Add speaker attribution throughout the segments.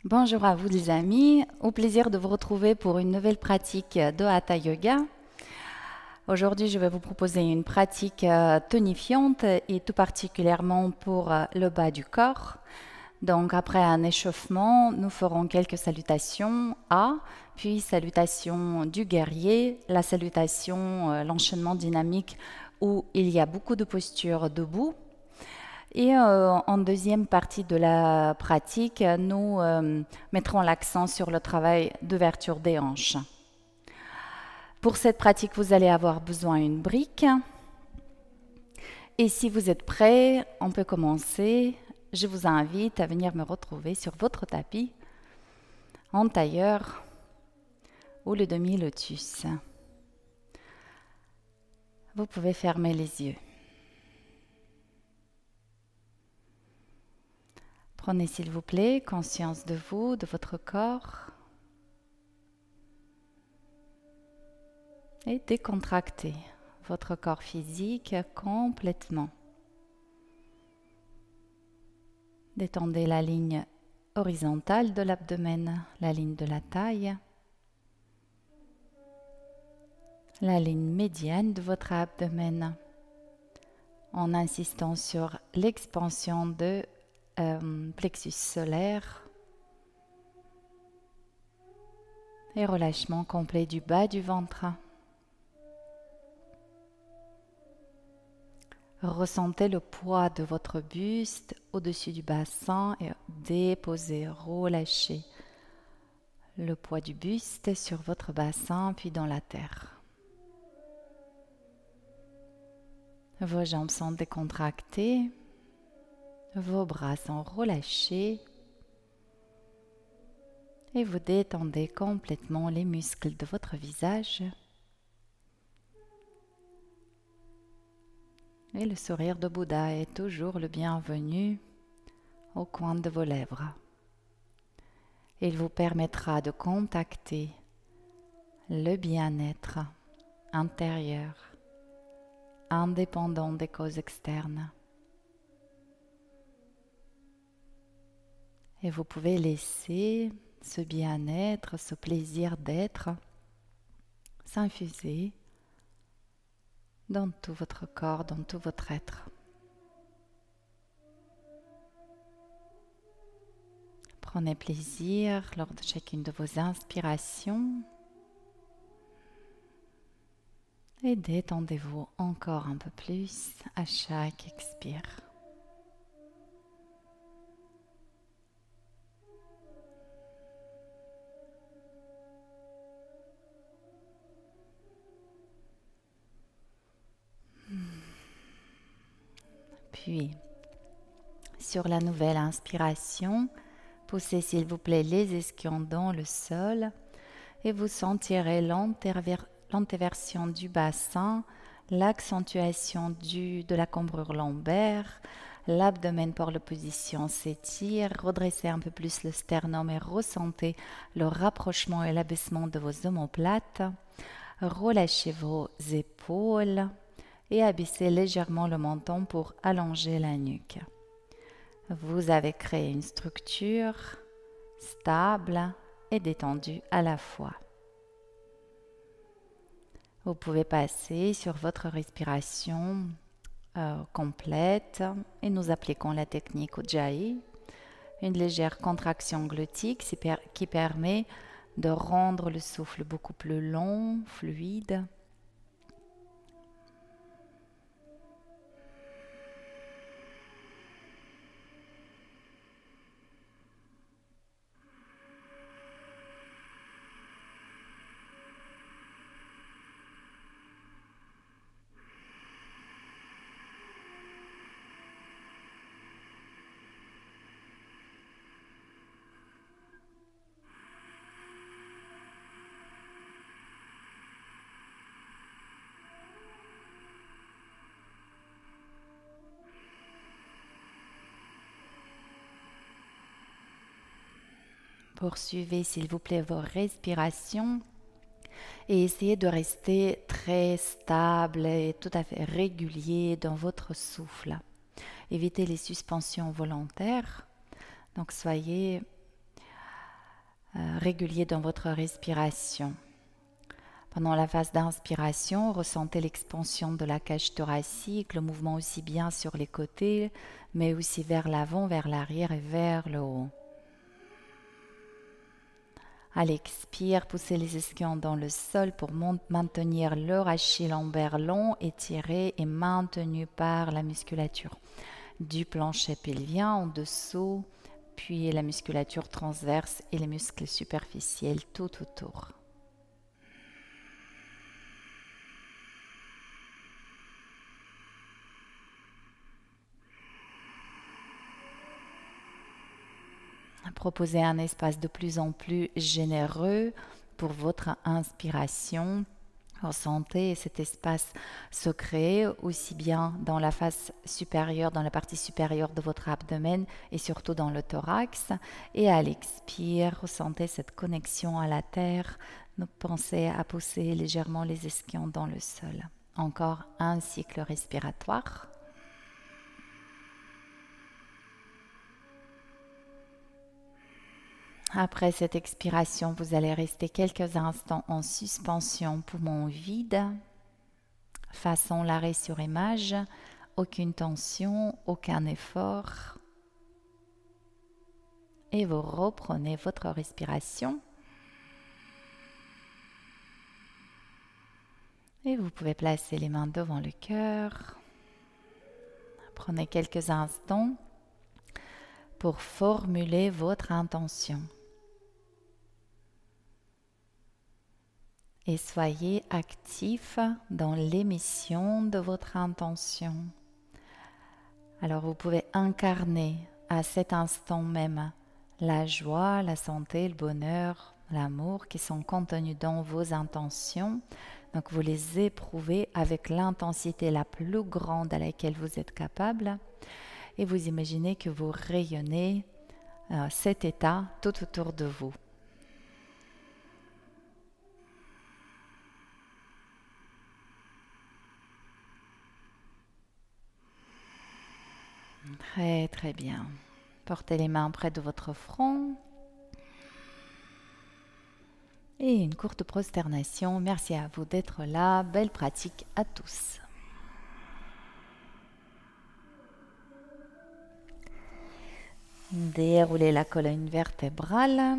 Speaker 1: Bonjour à vous les amis, au plaisir de vous retrouver pour une nouvelle pratique de Hatha Yoga. Aujourd'hui, je vais vous proposer une pratique tonifiante et tout particulièrement pour le bas du corps. Donc après un échauffement, nous ferons quelques salutations A, puis salutation du guerrier, la salutation, l'enchaînement dynamique où il y a beaucoup de postures debout. Et en deuxième partie de la pratique, nous mettrons l'accent sur le travail d'ouverture des hanches. Pour cette pratique, vous allez avoir besoin d'une brique. Et si vous êtes prêts, on peut commencer. Je vous invite à venir me retrouver sur votre tapis, en tailleur ou le demi-lotus. Vous pouvez fermer les yeux. Prenez s'il vous plaît conscience de vous, de votre corps et décontractez votre corps physique complètement. Détendez la ligne horizontale de l'abdomen, la ligne de la taille, la ligne médiane de votre abdomen en insistant sur l'expansion de plexus solaire et relâchement complet du bas du ventre. Ressentez le poids de votre buste au-dessus du bassin et déposez, relâchez le poids du buste sur votre bassin puis dans la terre. Vos jambes sont décontractées, vos bras sont relâchés et vous détendez complètement les muscles de votre visage. Et le sourire de Bouddha est toujours le bienvenu au coin de vos lèvres. Il vous permettra de contacter le bien-être intérieur, indépendant des causes externes. Et vous pouvez laisser ce bien-être, ce plaisir d'être s'infuser dans tout votre corps, dans tout votre être. Prenez plaisir lors de chacune de vos inspirations et détendez-vous encore un peu plus à chaque expire. Puis, sur la nouvelle inspiration, poussez s'il vous plaît les ischions dans le sol et vous sentirez l'antéversion du bassin, l'accentuation de la cambrure lombaire, l'abdomen pour la position s'étire, redressez un peu plus le sternum et ressentez le rapprochement et l'abaissement de vos omoplates, relâchez vos épaules et abaissez légèrement le menton pour allonger la nuque. Vous avez créé une structure stable et détendue à la fois. Vous pouvez passer sur votre respiration complète et nous appliquons la technique Ujjayi, une légère contraction glottique qui permet de rendre le souffle beaucoup plus long, fluide. Poursuivez s'il vous plaît vos respirations et essayez de rester très stable et tout à fait régulier dans votre souffle. Évitez les suspensions volontaires. Donc soyez régulier dans votre respiration. Pendant la phase d'inspiration, ressentez l'expansion de la cage thoracique, le mouvement aussi bien sur les côtés, mais aussi vers l'avant, vers l'arrière et vers le haut. À l'expire, poussez les ischions dans le sol pour maintenir leur Achille lombaire long, étiré et maintenu par la musculature du plancher pelvien en dessous, puis la musculature transverse et les muscles superficiels tout autour. Proposez un espace de plus en plus généreux pour votre inspiration. Ressentez cet espace se créer aussi bien dans la face supérieure, dans la partie supérieure de votre abdomen et surtout dans le thorax. Et à l'expire, ressentez cette connexion à la terre. Pensez à pousser légèrement les ischions dans le sol. Encore un cycle respiratoire. Après cette expiration, vous allez rester quelques instants en suspension, poumon vide, façon l'arrêt sur image, aucune tension, aucun effort. Et vous reprenez votre respiration. Et vous pouvez placer les mains devant le cœur. Prenez quelques instants pour formuler votre intention. Et soyez actif dans l'émission de votre intention. Alors vous pouvez incarner à cet instant même la joie, la santé, le bonheur, l'amour qui sont contenus dans vos intentions. Donc vous les éprouvez avec l'intensité la plus grande à laquelle vous êtes capable. Et vous imaginez que vous rayonnez cet état tout autour de vous. Très très bien. Portez les mains près de votre front. Et une courte prosternation. Merci à vous d'être là. Belle pratique à tous. Déroulez la colonne vertébrale.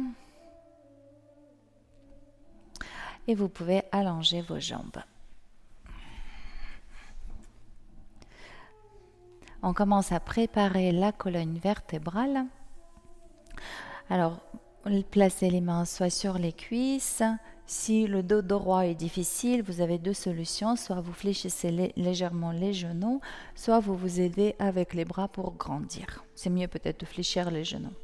Speaker 1: Et vous pouvez allonger vos jambes. On commence à préparer la colonne vertébrale. Alors, placez les mains soit sur les cuisses. Si le dos droit est difficile, vous avez deux solutions. Soit vous fléchissez légèrement les genoux, soit vous vous aidez avec les bras pour grandir. C'est mieux peut-être de fléchir les genoux.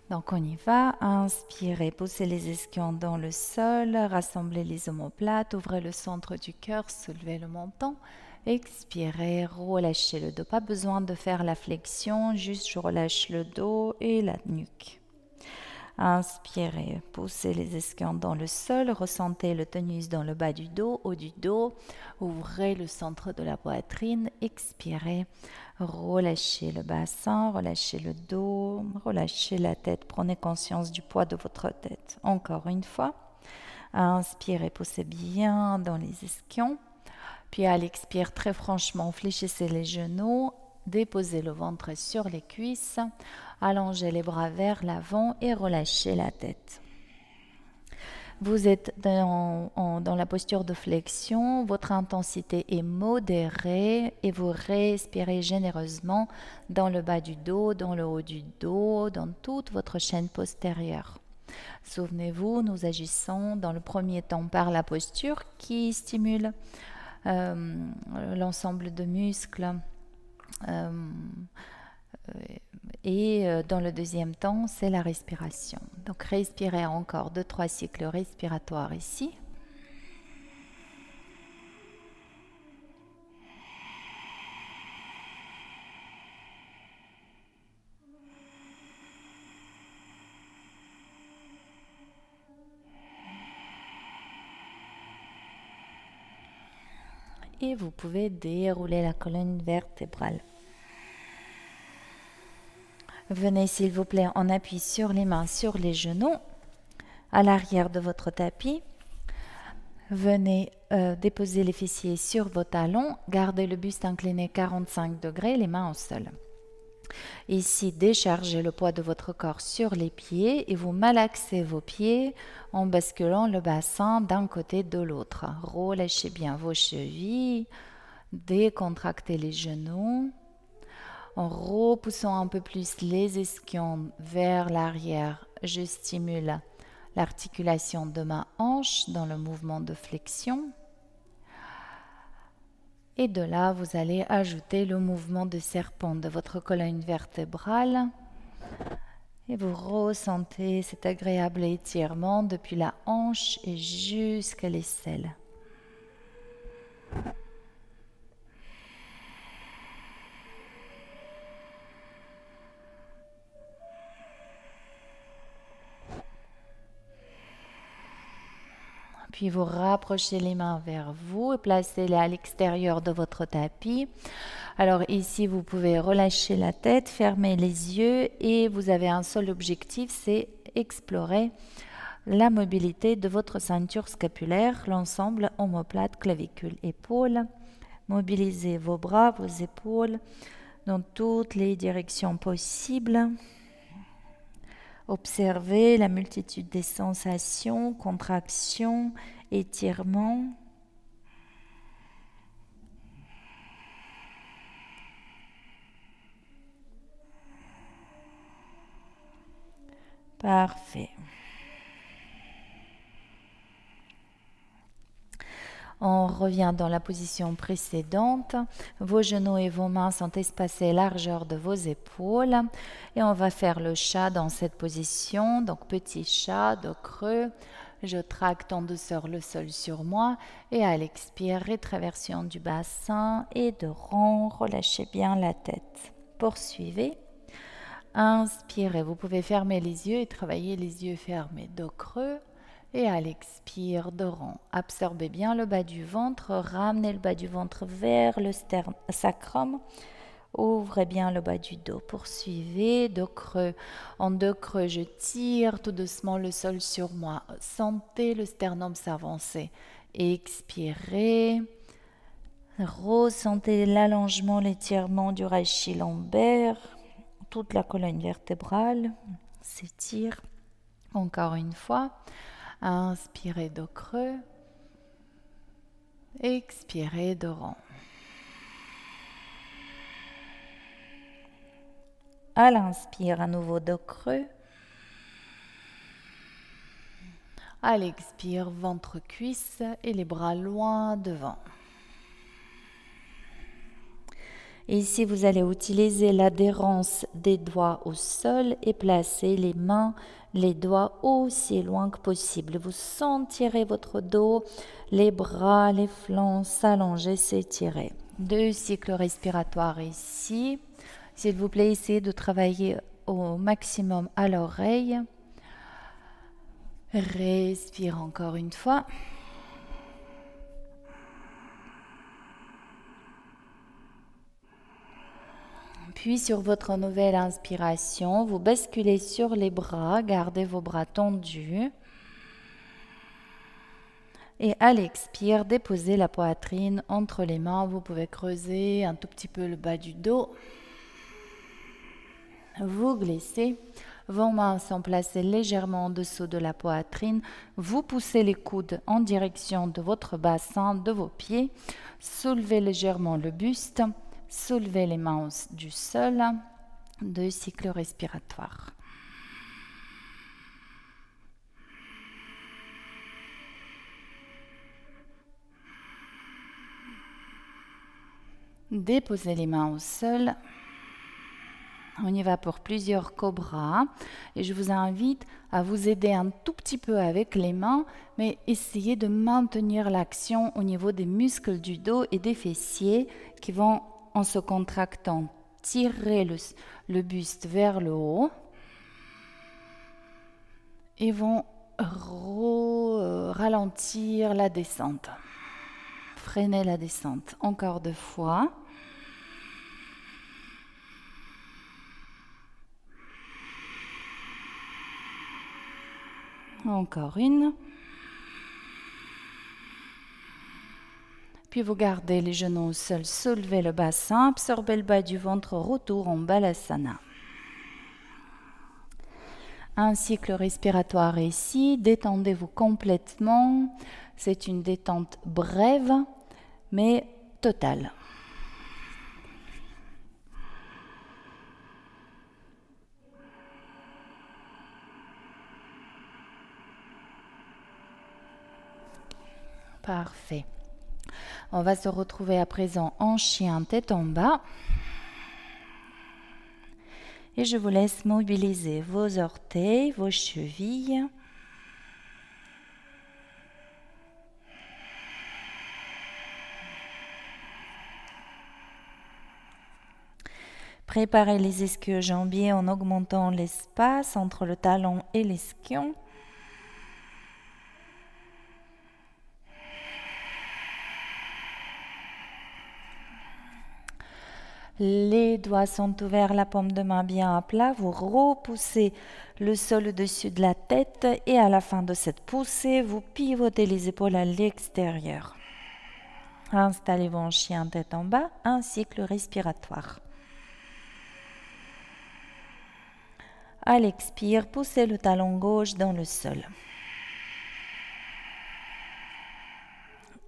Speaker 1: Donc on y va. Inspirez, poussez les ischions dans le sol, rassemblez les omoplates, ouvrez le centre du cœur, soulevez le menton. Expirez, relâchez le dos. Pas besoin de faire la flexion, juste je relâche le dos et la nuque. Inspirez, poussez les ischions dans le sol, ressentez le tonus dans le bas du dos, haut du dos. Ouvrez le centre de la poitrine, expirez, relâchez le bassin, relâchez le dos, relâchez la tête. Prenez conscience du poids de votre tête. Encore une fois, inspirez, poussez bien dans les ischions. Puis à l'expire, très franchement, fléchissez les genoux, déposez le ventre sur les cuisses, allongez les bras vers l'avant et relâchez la tête. Vous êtes dans la posture de flexion, votre intensité est modérée et vous respirez généreusement dans le bas du dos, dans le haut du dos, dans toute votre chaîne postérieure. Souvenez-vous, nous agissons dans le premier temps par la posture qui stimule l'ensemble de muscles et dans le deuxième temps c'est la respiration. Donc respirez encore 2-3 cycles respiratoires ici. Et vous pouvez dérouler la colonne vertébrale. Venez s'il vous plaît en appui sur les mains, sur les genoux, à l'arrière de votre tapis. Venez déposer les fessiers sur vos talons, gardez le buste incliné 45 degrés, les mains au sol. Ici, déchargez le poids de votre corps sur les pieds et vous malaxez vos pieds en basculant le bassin d'un côté de l'autre. Relâchez bien vos chevilles, décontractez les genoux. En repoussant un peu plus les ischions vers l'arrière, je stimule l'articulation de ma hanche dans le mouvement de flexion. Et de là, vous allez ajouter le mouvement de serpent de votre colonne vertébrale. Et vous ressentez cet agréable étirement depuis la hanche et jusqu'à l'aisselle. Puis vous rapprochez les mains vers vous et placez-les à l'extérieur de votre tapis. Alors ici, vous pouvez relâcher la tête, fermer les yeux et vous avez un seul objectif, c'est explorer la mobilité de votre ceinture scapulaire, l'ensemble omoplate, clavicule, épaules. Mobilisez vos bras, vos épaules dans toutes les directions possibles. Observez la multitude des sensations, contractions, étirements. Parfait. On revient dans la position précédente. Vos genoux et vos mains sont espacés largeur de vos épaules. Et on va faire le chat dans cette position. Donc petit chat, dos creux. Je tracte en douceur le sol sur moi. Et à l'expire, rétraversion du bassin et de rond. Relâchez bien la tête. Poursuivez. Inspirez. Vous pouvez fermer les yeux et travailler les yeux fermés. Dos creux. Et à l'expire, de rond. Absorbez bien le bas du ventre, ramenez le bas du ventre vers le sacrum. Ouvrez bien le bas du dos. Poursuivez, dos creux. En dos creux, je tire tout doucement le sol sur moi. Sentez le sternum s'avancer. Expirez. Ressentez l'allongement, l'étirement du rachis lombaire. Toute la colonne vertébrale s'étire. Encore une fois. Inspirez, dos creux. Expirez, dos rond. À l'inspire, à nouveau dos creux. À l'expire, ventre, cuisse et les bras loin devant. Et ici, vous allez utiliser l'adhérence des doigts au sol et placer les mains, les doigts aussi loin que possible. Vous sentirez votre dos, les bras, les flancs s'allonger, s'étirer. 2 cycles respiratoires ici. S'il vous plaît, essayez de travailler au maximum à l'oreille. Respire encore une fois. Puis sur votre nouvelle inspiration, vous basculez sur les bras, gardez vos bras tendus. Et à l'expire, déposez la poitrine entre les mains. Vous pouvez creuser un tout petit peu le bas du dos. Vous glissez. Vos mains sont placées légèrement en dessous de la poitrine. Vous poussez les coudes en direction de votre bassin, de vos pieds. Soulevez légèrement le buste. Soulevez les mains du sol. 2 cycles respiratoires. Déposez les mains au sol. On y va pour plusieurs cobras. Et je vous invite à vous aider un tout petit peu avec les mains, mais essayez de maintenir l'action au niveau des muscles du dos et des fessiers qui vont, en se contractant, tirer le buste vers le haut et vont ralentir la descente. Freiner la descente. Encore 2 fois. Encore une. Puis vous gardez les genoux au sol, soulevez le bassin, absorbez le bas du ventre, retour en Balasana. Un cycle respiratoire ici, détendez-vous complètement. C'est une détente brève, mais totale. Parfait. On va se retrouver à présent en chien tête en bas. Et je vous laisse mobiliser vos orteils, vos chevilles. Préparez les ischio-jambiers en augmentant l'espace entre le talon et l'ischion. Les doigts sont ouverts, la paume de main bien à plat. Vous repoussez le sol au-dessus de la tête et à la fin de cette poussée, vous pivotez les épaules à l'extérieur. Installez-vous en chien tête en bas, un cycle respiratoire. À l'expire, poussez le talon gauche dans le sol.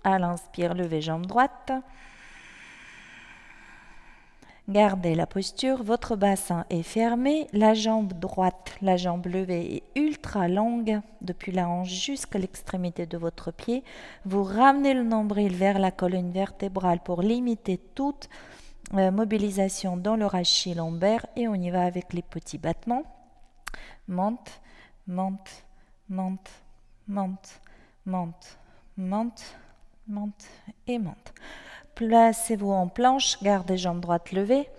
Speaker 1: À l'inspire, levez jambe droite. Gardez la posture, votre bassin est fermé, la jambe droite, la jambe levée est ultra longue depuis la hanche jusqu'à l'extrémité de votre pied. Vous ramenez le nombril vers la colonne vertébrale pour limiter toute mobilisation dans le rachis lombaire et on y va avec les petits battements. Monte, monte, monte, monte, monte, monte, monte et monte. Placez-vous en planche, gardez jambe droite levée.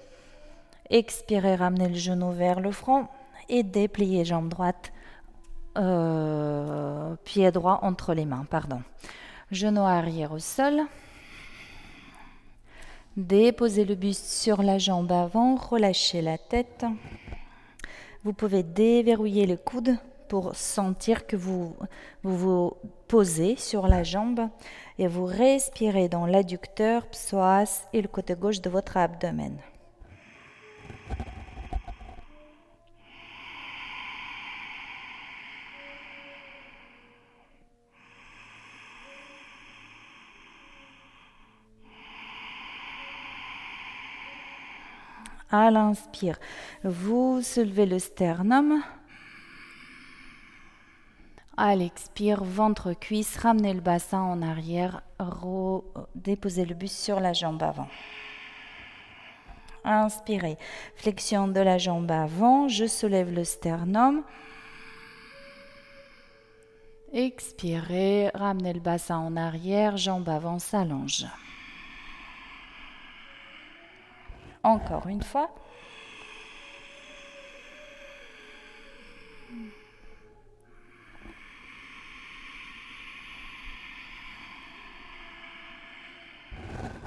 Speaker 1: Expirez, ramenez le genou vers le front et dépliez jambe droite, pied droit entre les mains. Genou arrière au sol. Déposez le buste sur la jambe avant, relâchez la tête. Vous pouvez déverrouiller les coudes pour sentir que vous vous posez sur la jambe et vous respirez dans l'adducteur, psoas et le côté gauche de votre abdomen. À l'inspire, vous soulevez le sternum. À l'expire, ventre, cuisse, ramenez le bassin en arrière, déposez le buste sur la jambe avant. Inspirez, flexion de la jambe avant, je soulève le sternum. Expirez, ramenez le bassin en arrière, jambe avant s'allonge. Encore une fois.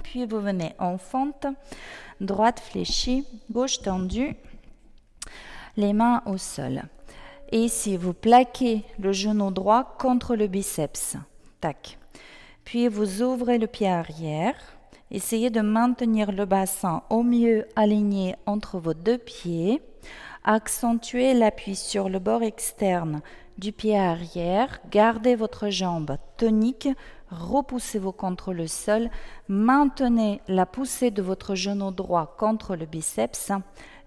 Speaker 1: Puis vous venez en fente, droite fléchie, gauche tendue, les mains au sol. Et ici, vous plaquez le genou droit contre le biceps. Tac. Puis vous ouvrez le pied arrière. Essayez de maintenir le bassin au mieux aligné entre vos deux pieds. Accentuez l'appui sur le bord externe du pied arrière. Gardez votre jambe tonique. Repoussez-vous contre le sol. Maintenez la poussée de votre genou droit contre le biceps.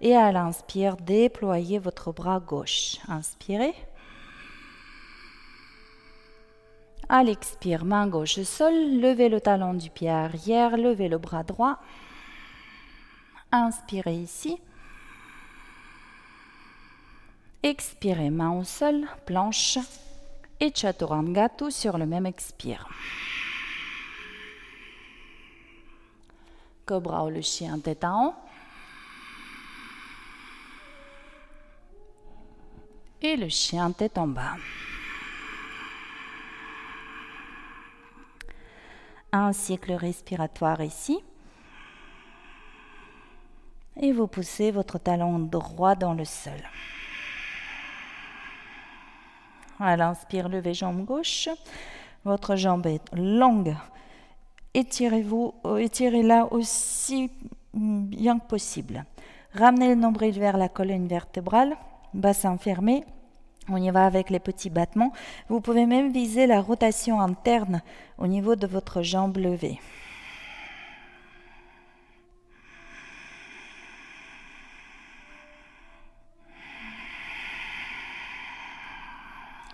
Speaker 1: Et à l'inspire, déployez votre bras gauche. Inspirez. À l'expire, main gauche au sol, levez le talon du pied arrière, levez le bras droit. Inspirez ici. Expirez, main au sol, planche. Et Chaturanga, tout sur le même expire. Cobra ou le chien tête en haut. Et le chien tête en bas. Un cycle respiratoire ici. Et vous poussez votre talon droit dans le sol. À l'inspire, levez jambe gauche. Votre jambe est longue. Étirez-la aussi bien que possible. Ramenez le nombril vers la colonne vertébrale. Bassin fermé. On y va avec les petits battements. Vous pouvez même viser la rotation interne au niveau de votre jambe levée.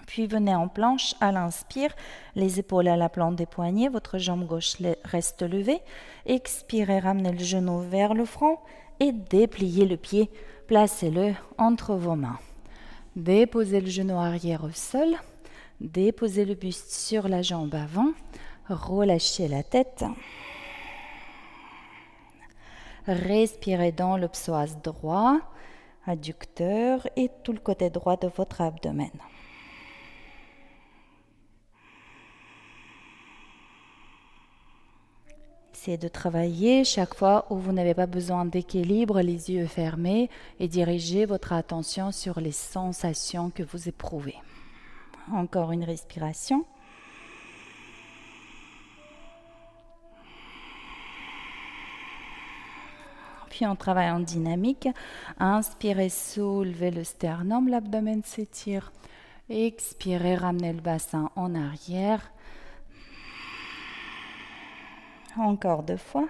Speaker 1: Puis venez en planche à l'inspire, les épaules à la plante des poignets, votre jambe gauche reste levée. Expirez, ramenez le genou vers le front et dépliez le pied. Placez-le entre vos mains. Déposez le genou arrière au sol. Déposez le buste sur la jambe avant. Relâchez la tête. Respirez dans le psoas droit, adducteur et tout le côté droit de votre abdomen. Essayez de travailler chaque fois où vous n'avez pas besoin d'équilibre, les yeux fermés, et dirigez votre attention sur les sensations que vous éprouvez. Encore une respiration. Puis on travaille en dynamique. Inspirez, soulevez le sternum, l'abdomen s'étire. Expirez, ramenez le bassin en arrière. Encore 2 fois.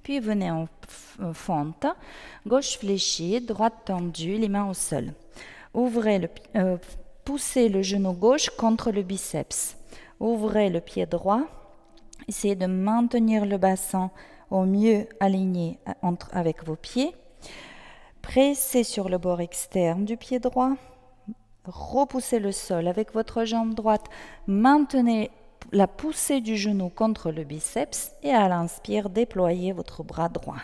Speaker 1: Puis venez en fente, gauche fléchie, droite tendue, les mains au sol. Poussez le genou gauche contre le biceps. Ouvrez le pied droit. Essayez de maintenir le bassin au mieux aligné avec vos pieds. Pressez sur le bord externe du pied droit. Repoussez le sol avec votre jambe droite. Maintenez la poussée du genou contre le biceps et à l'inspire, déployez votre bras droit.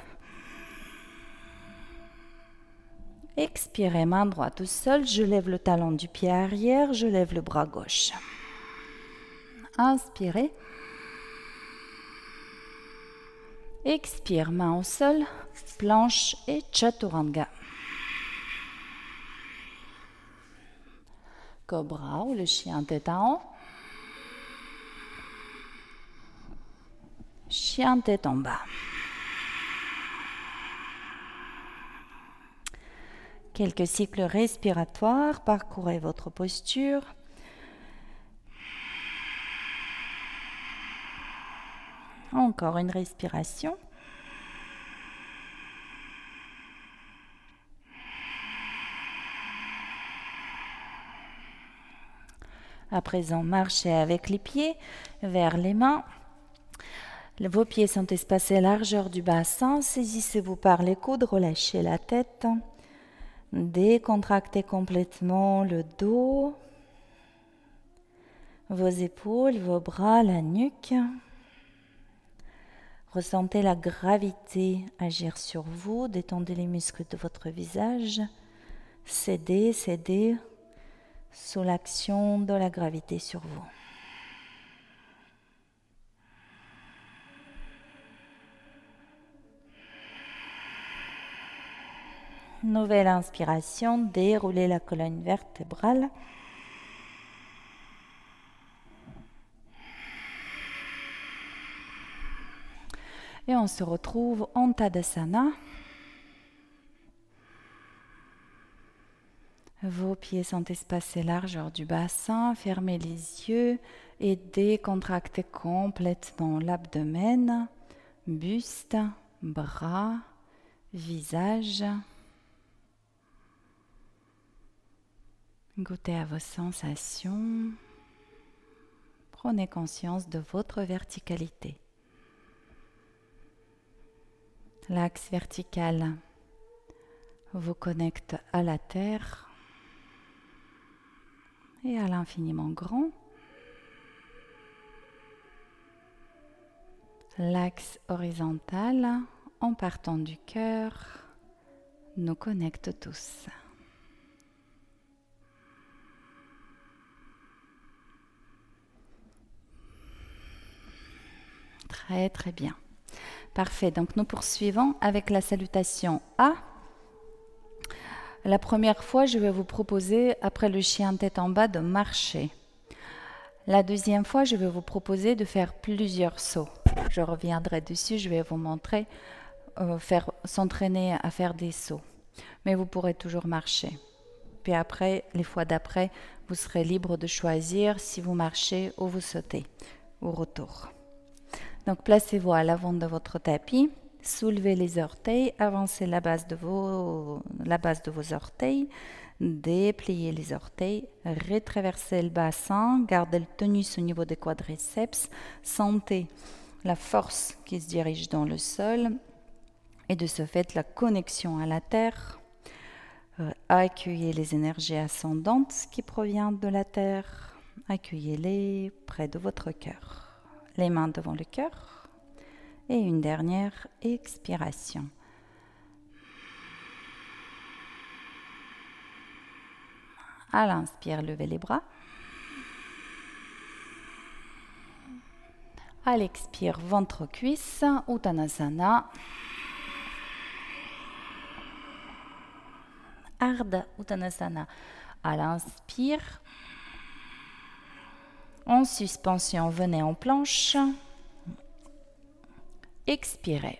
Speaker 1: Expirez, main droite au sol, je lève le talon du pied arrière, je lève le bras gauche. Inspirez. Expire, main au sol, planche et chaturanga. Cobra ou le chien tête en haut. Chien tête en bas. Quelques cycles respiratoires, parcourez votre posture. Encore une respiration. À présent, marchez avec les pieds vers les mains. Vos pieds sont espacés à largeur du bassin. Saisissez-vous par les coudes, relâchez la tête. Décontractez complètement le dos, vos épaules, vos bras, la nuque. Ressentez la gravité agir sur vous. Détendez les muscles de votre visage. Cédez sous l'action de la gravité sur vous. Nouvelle inspiration, déroulez la colonne vertébrale. Et on se retrouve en Tadasana. Vos pieds sont espacés largeur du bassin. Fermez les yeux et décontractez complètement l'abdomen, buste, bras, visage. Goûtez à vos sensations. Prenez conscience de votre verticalité. L'axe vertical vous connecte à la terre et à l'infiniment grand. L'axe horizontal en partant du cœur, nous connecte tous. Très très bien. Parfait, donc nous poursuivons avec la salutation A. La première fois, je vais vous proposer, après le chien tête en bas, de marcher. La deuxième fois, je vais vous proposer de faire plusieurs sauts. Je reviendrai dessus, je vais vous montrer s'entraîner à faire des sauts. Mais vous pourrez toujours marcher. Puis après, les fois d'après, vous serez libre de choisir si vous marchez ou vous sautez au retour. Donc placez-vous à l'avant de votre tapis, soulevez les orteils, avancez la base de vos orteils, dépliez les orteils, retraversez le bassin, gardez le tonus au niveau des quadriceps, sentez la force qui se dirige dans le sol et de ce fait la connexion à la terre. Accueillez les énergies ascendantes qui proviennent de la terre, accueillez-les près de votre cœur. Les mains devant le cœur et une dernière expiration. À l'inspire, levez les bras. À l'expire, ventre-cuisse, Uttanasana. Ardha Uttanasana. À l'inspire. En suspension, venez en planche. Expirez.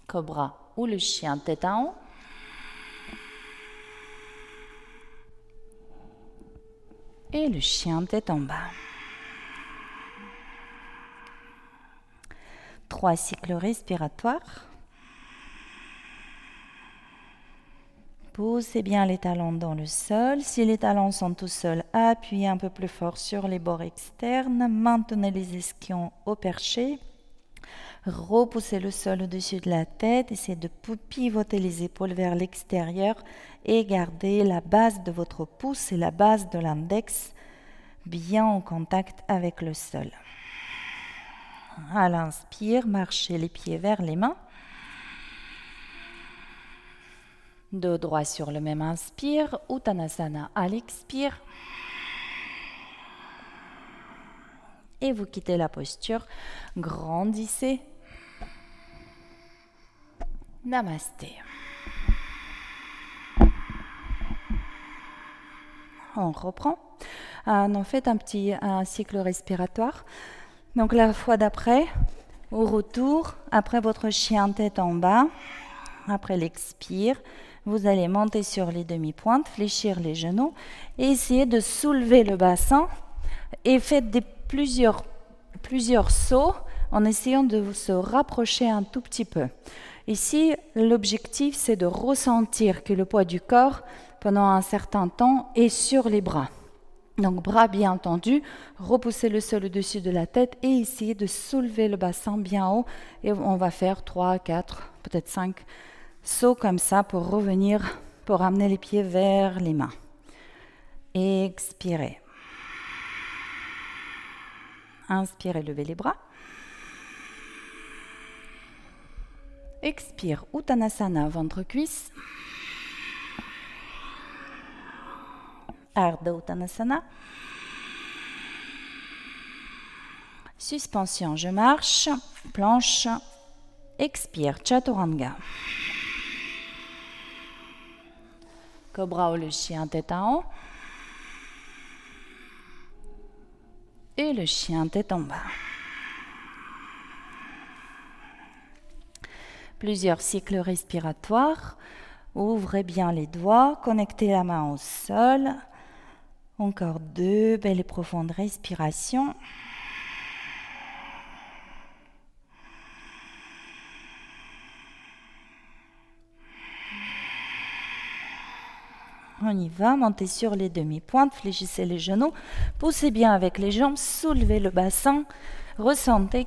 Speaker 1: Cobra ou le chien tête en haut. Et le chien tête en bas. 3 cycles respiratoires. Poussez bien les talons dans le sol. Si les talons sont tout seuls, appuyez un peu plus fort sur les bords externes. Maintenez les ischions au perché. Repoussez le sol au-dessus de la tête. Essayez de pivoter les épaules vers l'extérieur et gardez la base de votre pouce et la base de l'index bien en contact avec le sol. À l'inspire, marchez les pieds vers les mains. Dos droit sur le même inspire, Uttanasana à l'expire. Et vous quittez la posture, grandissez. Namasté. On reprend. On fait un cycle respiratoire. Donc la fois d'après, au retour, après votre chien tête en bas, après l'expire, vous allez monter sur les demi-pointes, fléchir les genoux et essayer de soulever le bassin et faites plusieurs sauts en essayant de se rapprocher un tout petit peu. Ici, l'objectif, c'est de ressentir que le poids du corps, pendant un certain temps, est sur les bras. Donc, bras bien tendus, repoussez le sol au-dessus de la tête et essayez de soulever le bassin bien haut. Et on va faire 3, 4, peut-être 5 sauts comme ça pour revenir, pour amener les pieds vers les mains. Expirez. Inspirez, levez les bras. Expire, Uttanasana, ventre-cuisse. Ardha Uttanasana. Suspension, je marche. Planche. Expire, Chaturanga. Cobra ou le chien tête en haut. Et le chien tête en bas. Plusieurs cycles respiratoires. Ouvrez bien les doigts, connectez la main au sol. Encore 2 belles et profondes respirations. On y va, montez sur les demi-pointes, fléchissez les genoux, poussez bien avec les jambes, soulevez le bassin, ressentez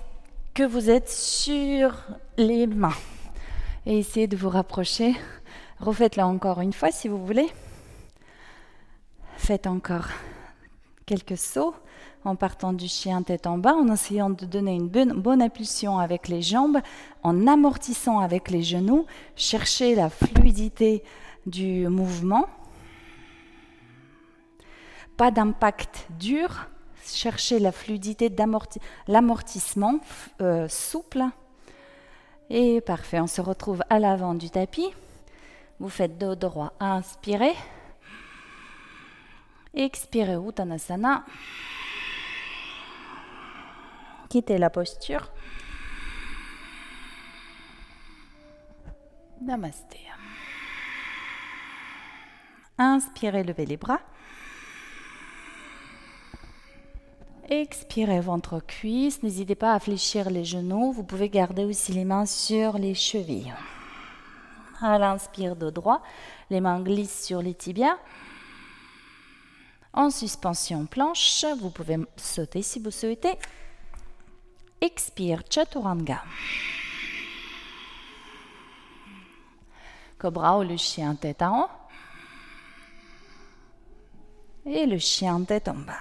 Speaker 1: que vous êtes sur les mains. Et essayez de vous rapprocher. Refaites-la encore une fois si vous voulez. Faites encore quelques sauts en partant du chien tête en bas, en essayant de donner une bonne impulsion avec les jambes, en amortissant avec les genoux, chercher la fluidité du mouvement. Pas d'impact dur, chercher la fluidité l'amortissement souple. Et parfait, on se retrouve à l'avant du tapis. Vous faites dos droit, inspirez. Expirez, Uttanasana. Quittez la posture. Namasté. Inspirez, levez les bras. Expirez, ventre-cuisse. N'hésitez pas à fléchir les genoux. Vous pouvez garder aussi les mains sur les chevilles. À l'inspire, dos droit. Les mains glissent sur les tibias. En suspension planche, vous pouvez sauter si vous souhaitez. Expire, Chaturanga. Cobra ou le chien tête en haut. Et le chien tête en bas.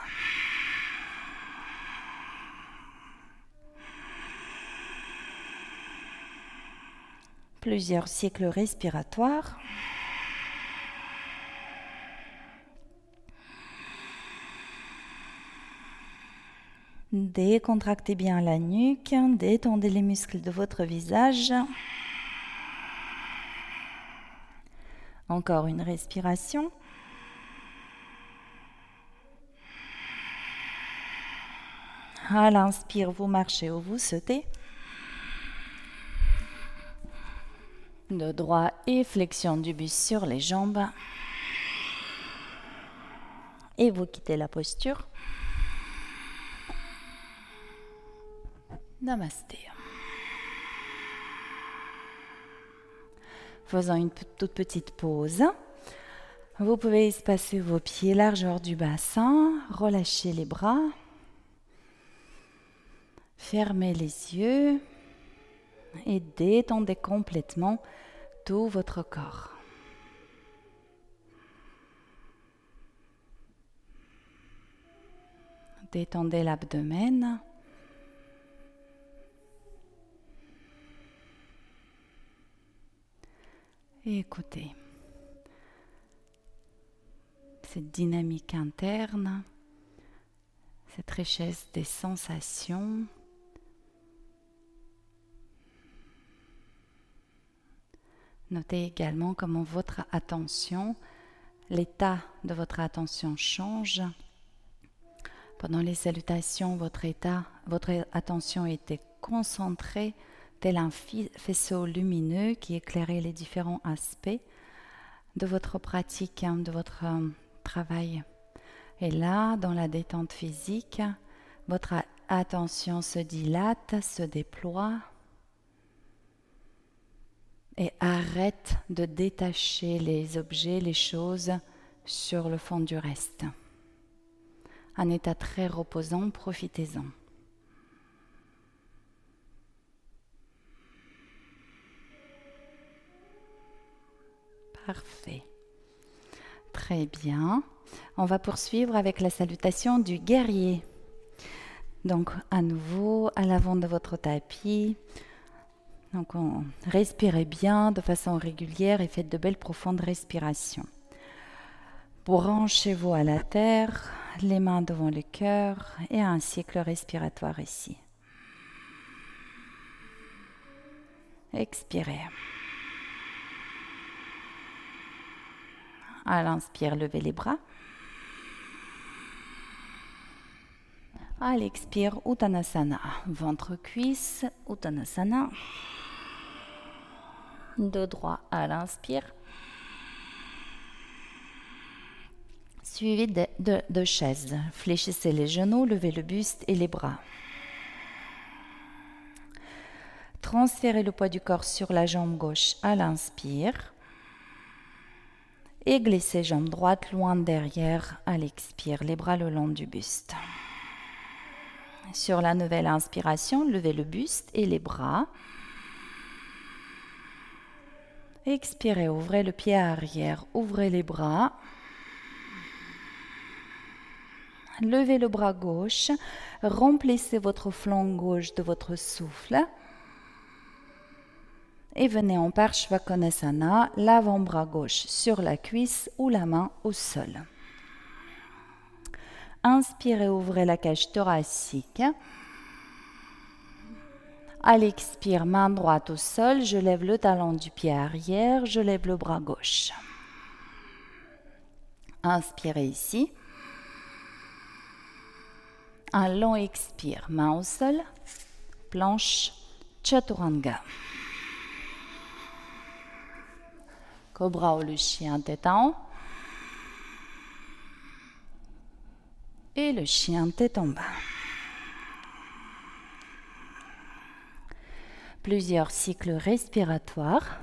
Speaker 1: Plusieurs cycles respiratoires. Décontractez bien la nuque, détendez les muscles de votre visage. Encore une respiration. À l'inspire, vous marchez ou vous sautez. De droit et flexion du buste sur les jambes. Et vous quittez la posture. Namasté. Faisons une toute petite pause. Vous pouvez espacer vos pieds largeur du bassin, relâchez les bras, fermez les yeux et détendez complètement tout votre corps. Détendez l'abdomen. Et écoutez cette dynamique interne, cette richesse des sensations. Notez également comment votre attention, l'état de votre attention change. Pendant les salutations, votre attention était concentrée tel un faisceau lumineux qui éclairait les différents aspects de votre pratique, de votre travail. Et là, dans la détente physique, votre attention se dilate, se déploie et arrête de détacher les objets, les choses sur le fond du reste. Un état très reposant, profitez-en. Parfait. Très bien. On va poursuivre avec la salutation du guerrier. Donc, à nouveau, à l'avant de votre tapis. Donc, respirez bien de façon régulière et faites de belles profondes respirations. Branchez-vous à la terre, les mains devant le cœur et un cycle respiratoire ici. Expirez. À l'inspire, levez les bras. À l'expire, Uttanasana. Ventre-cuisse, Uttanasana. Dos droit à l'inspire. Suivi de chaises. Fléchissez les genoux, levez le buste et les bras. Transférez le poids du corps sur la jambe gauche à l'inspire. Et glissez jambe droite loin derrière à l'expire, les bras le long du buste. Sur la nouvelle inspiration, levez le buste et les bras. Expirez, ouvrez le pied arrière, ouvrez les bras. Levez le bras gauche, remplissez votre flanc gauche de votre souffle et venez en Parshvakonasana, l'avant-bras gauche sur la cuisse ou la main au sol. Inspirez, ouvrez la cage thoracique. À l'expire, main droite au sol, je lève le talon du pied arrière, je lève le bras gauche. Inspirez ici. Un long expire, main au sol, planche, Chaturanga. Cobra ou le chien tête en haut. Et le chien tête en bas. Plusieurs cycles respiratoires.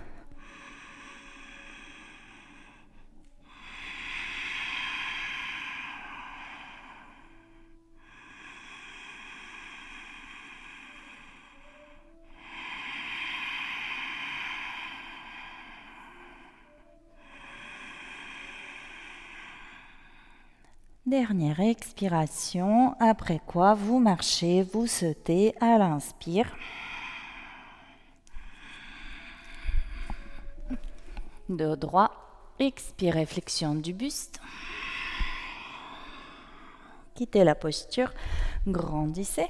Speaker 1: Dernière expiration, après quoi vous marchez, vous sautez à l'inspire. Dos droit, expirez, flexion du buste. Quittez la posture, grandissez.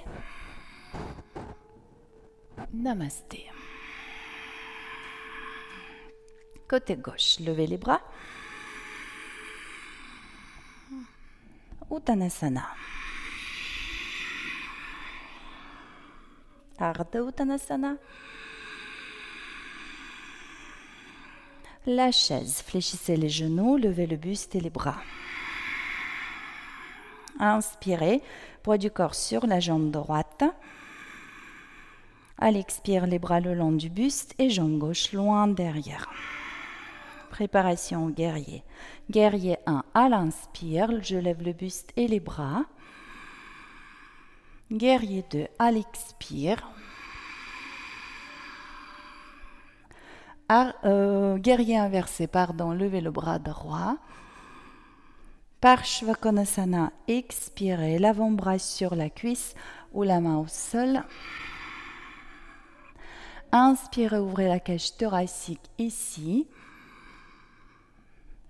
Speaker 1: Namasté. Côté gauche, levez les bras. Uttanasana. Ardha Uttanasana. La chaise, fléchissez les genoux, levez le buste et les bras. Inspirez, poids du corps sur la jambe droite. À l'expire, les bras le long du buste et jambe gauche loin derrière. Préparation au guerrier. Guerrier 1, à l'inspire, je lève le buste et les bras. Guerrier 2, à l'expire. Guerrier inversé, pardon, levez le bras droit. Parshvakonasana, expirez, l'avant-bras sur la cuisse ou la main au sol. Inspirez, ouvrez la cage thoracique ici.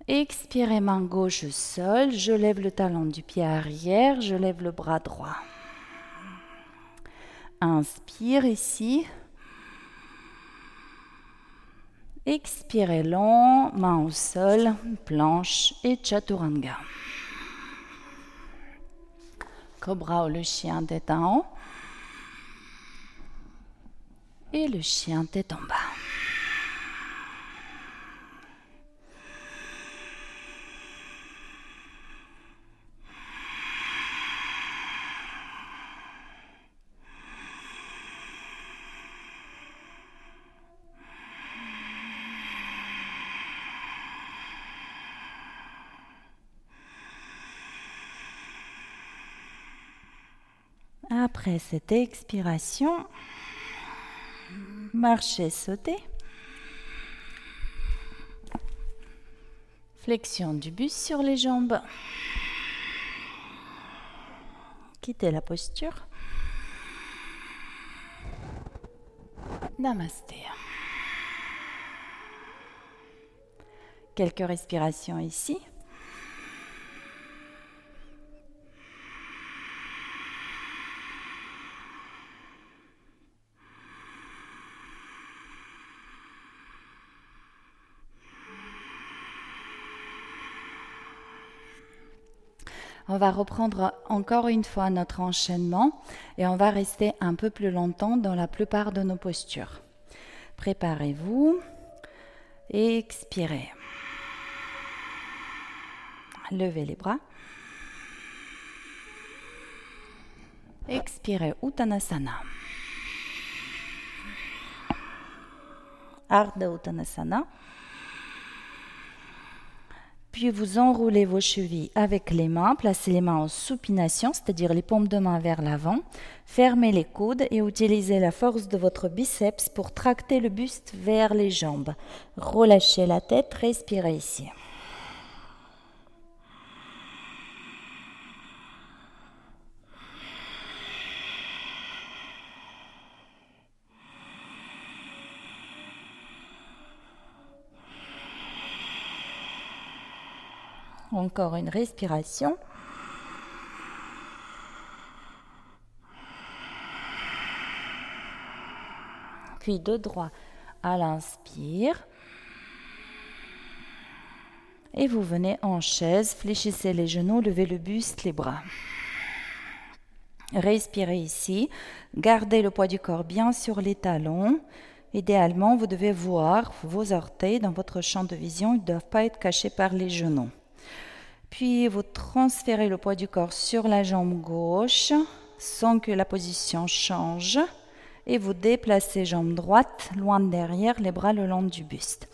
Speaker 1: Expirez, main gauche au sol, je lève le talon du pied arrière, je lève le bras droit. Inspire ici. Expirez long, main au sol, planche et Chaturanga. Cobra ou le chien tête en haut. Et le chien tête en bas. Après cette expiration, marchez, sautez. Flexion du buste sur les jambes. Quittez la posture. Namasté. Quelques respirations ici. On va reprendre encore une fois notre enchaînement et on va rester un peu plus longtemps dans la plupart de nos postures. Préparez-vous et expirez. Levez les bras. Expirez, Uttanasana. Ardha Uttanasana. Puis vous enroulez vos chevilles avec les mains, placez les mains en supination, c'est-à-dire les paumes de main vers l'avant. Fermez les coudes et utilisez la force de votre biceps pour tracter le buste vers les jambes. Relâchez la tête, respirez ici. Encore une respiration. Puis de droit à l'inspire. Et vous venez en chaise, fléchissez les genoux, levez le buste, les bras. Respirez ici, gardez le poids du corps bien sur les talons. Idéalement, vous devez voir vos orteils dans votre champ de vision, ils ne doivent pas être cachés par les genoux. Puis vous transférez le poids du corps sur la jambe gauche sans que la position change et vous déplacez jambe droite loin derrière, les bras le long du buste.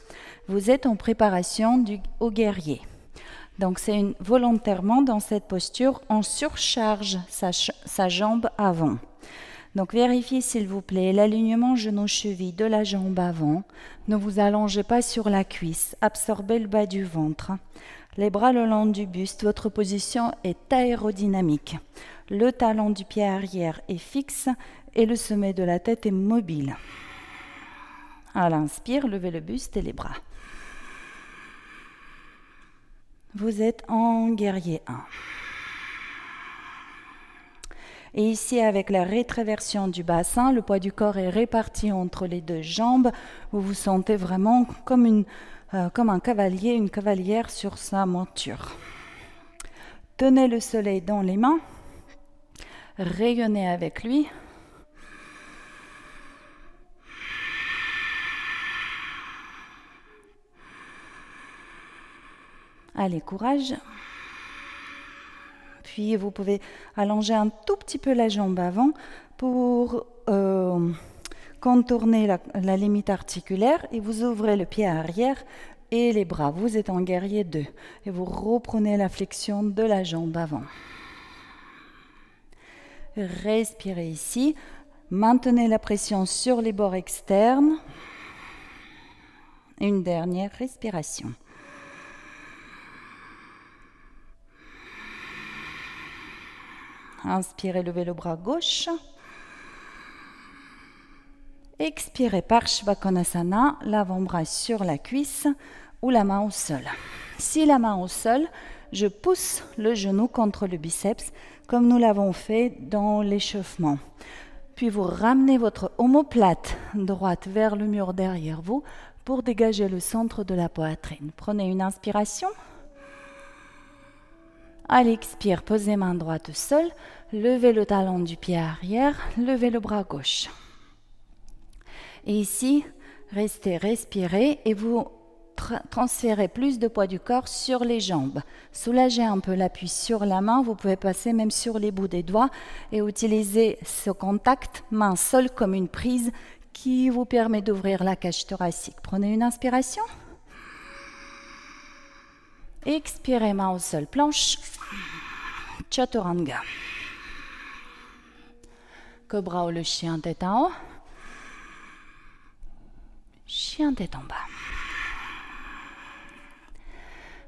Speaker 1: Vous êtes en préparation au guerrier. Donc c'est volontairement dans cette posture, on surcharge sa jambe avant. Donc vérifiez s'il vous plaît l'alignement genou-cheville de la jambe avant. Ne vous allongez pas sur la cuisse, absorbez le bas du ventre. Les bras le long du buste, votre position est aérodynamique. Le talon du pied arrière est fixe et le sommet de la tête est mobile. À l'inspire, levez le buste et les bras. Vous êtes en guerrier 1. Et ici, avec la rétraversion du bassin, le poids du corps est réparti entre les deux jambes. Vous vous sentez vraiment comme un cavalier, une cavalière sur sa monture. Tenez le soleil dans les mains. Rayonnez avec lui. Allez, courage. Puis vous pouvez allonger un tout petit peu la jambe avant pour contourner la limite articulaire et vous ouvrez le pied arrière et les bras. Vous êtes en guerrier 2 et vous reprenez la flexion de la jambe avant. Respirez ici. Maintenez la pression sur les bords externes. Une dernière respiration. Inspirez, levez le bras gauche. Expirez, Parshvakonasana, l'avant-bras sur la cuisse ou la main au sol. Si la main au sol, je pousse le genou contre le biceps comme nous l'avons fait dans l'échauffement. Puis vous ramenez votre omoplate droite vers le mur derrière vous pour dégager le centre de la poitrine. Prenez une inspiration. À l'expire, posez main droite au sol, levez le talon du pied arrière, levez le bras gauche. Et ici, restez respirer et vous transférez plus de poids du corps sur les jambes. Soulagez un peu l'appui sur la main, vous pouvez passer même sur les bouts des doigts et utiliser ce contact main-sol comme une prise qui vous permet d'ouvrir la cage thoracique. Prenez une inspiration. Expirez, main au sol, planche. Chaturanga. Cobra ou le chien tête en haut. Chien tête en bas.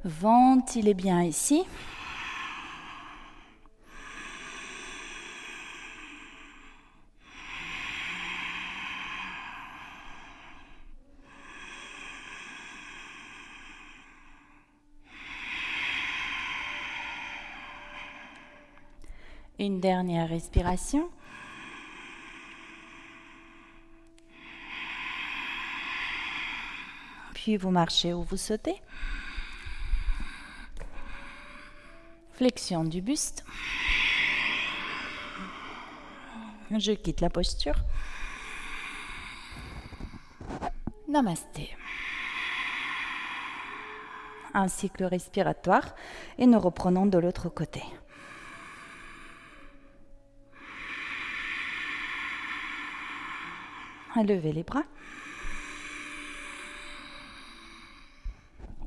Speaker 1: Ventilez bien ici. Une dernière respiration. Puis vous marchez ou vous sautez. Flexion du buste. Je quitte la posture. Namasté. Un cycle respiratoire et nous reprenons de l'autre côté. Levez les bras.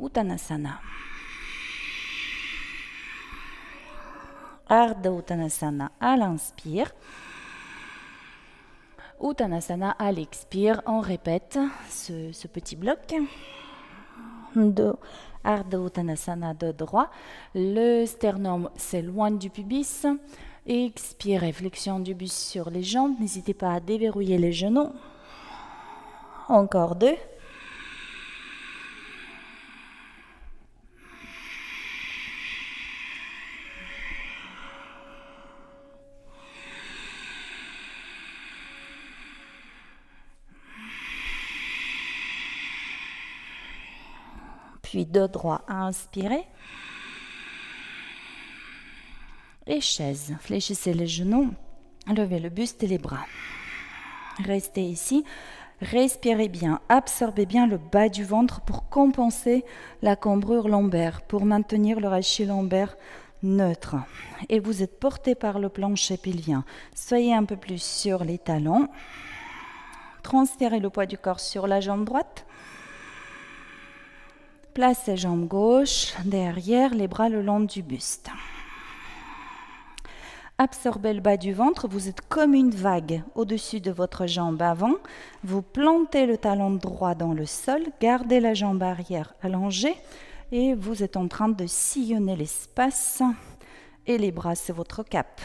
Speaker 1: Uttanasana. Ardha Uttanasana à l'inspire. Uttanasana à l'expire. On répète ce petit bloc. Ardha Uttanasana de droit. Le sternum s'éloigne du pubis. Expirez, flexion du buste sur les jambes. N'hésitez pas à déverrouiller les genoux. Encore 2. puis dos droit, inspirez. Et chaise, fléchissez les genoux, levez le buste et les bras. Restez ici, respirez bien, absorbez bien le bas du ventre pour compenser la cambrure lombaire, pour maintenir le rachis lombaire neutre. Et vous êtes porté par le plancher pelvien. Soyez un peu plus sur les talons. Transférez le poids du corps sur la jambe droite. Placez jambe gauche derrière, les bras le long du buste. Absorbez le bas du ventre, vous êtes comme une vague au-dessus de votre jambe avant. Vous plantez le talon droit dans le sol, gardez la jambe arrière allongée et vous êtes en train de sillonner l'espace et les bras, c'est votre cap.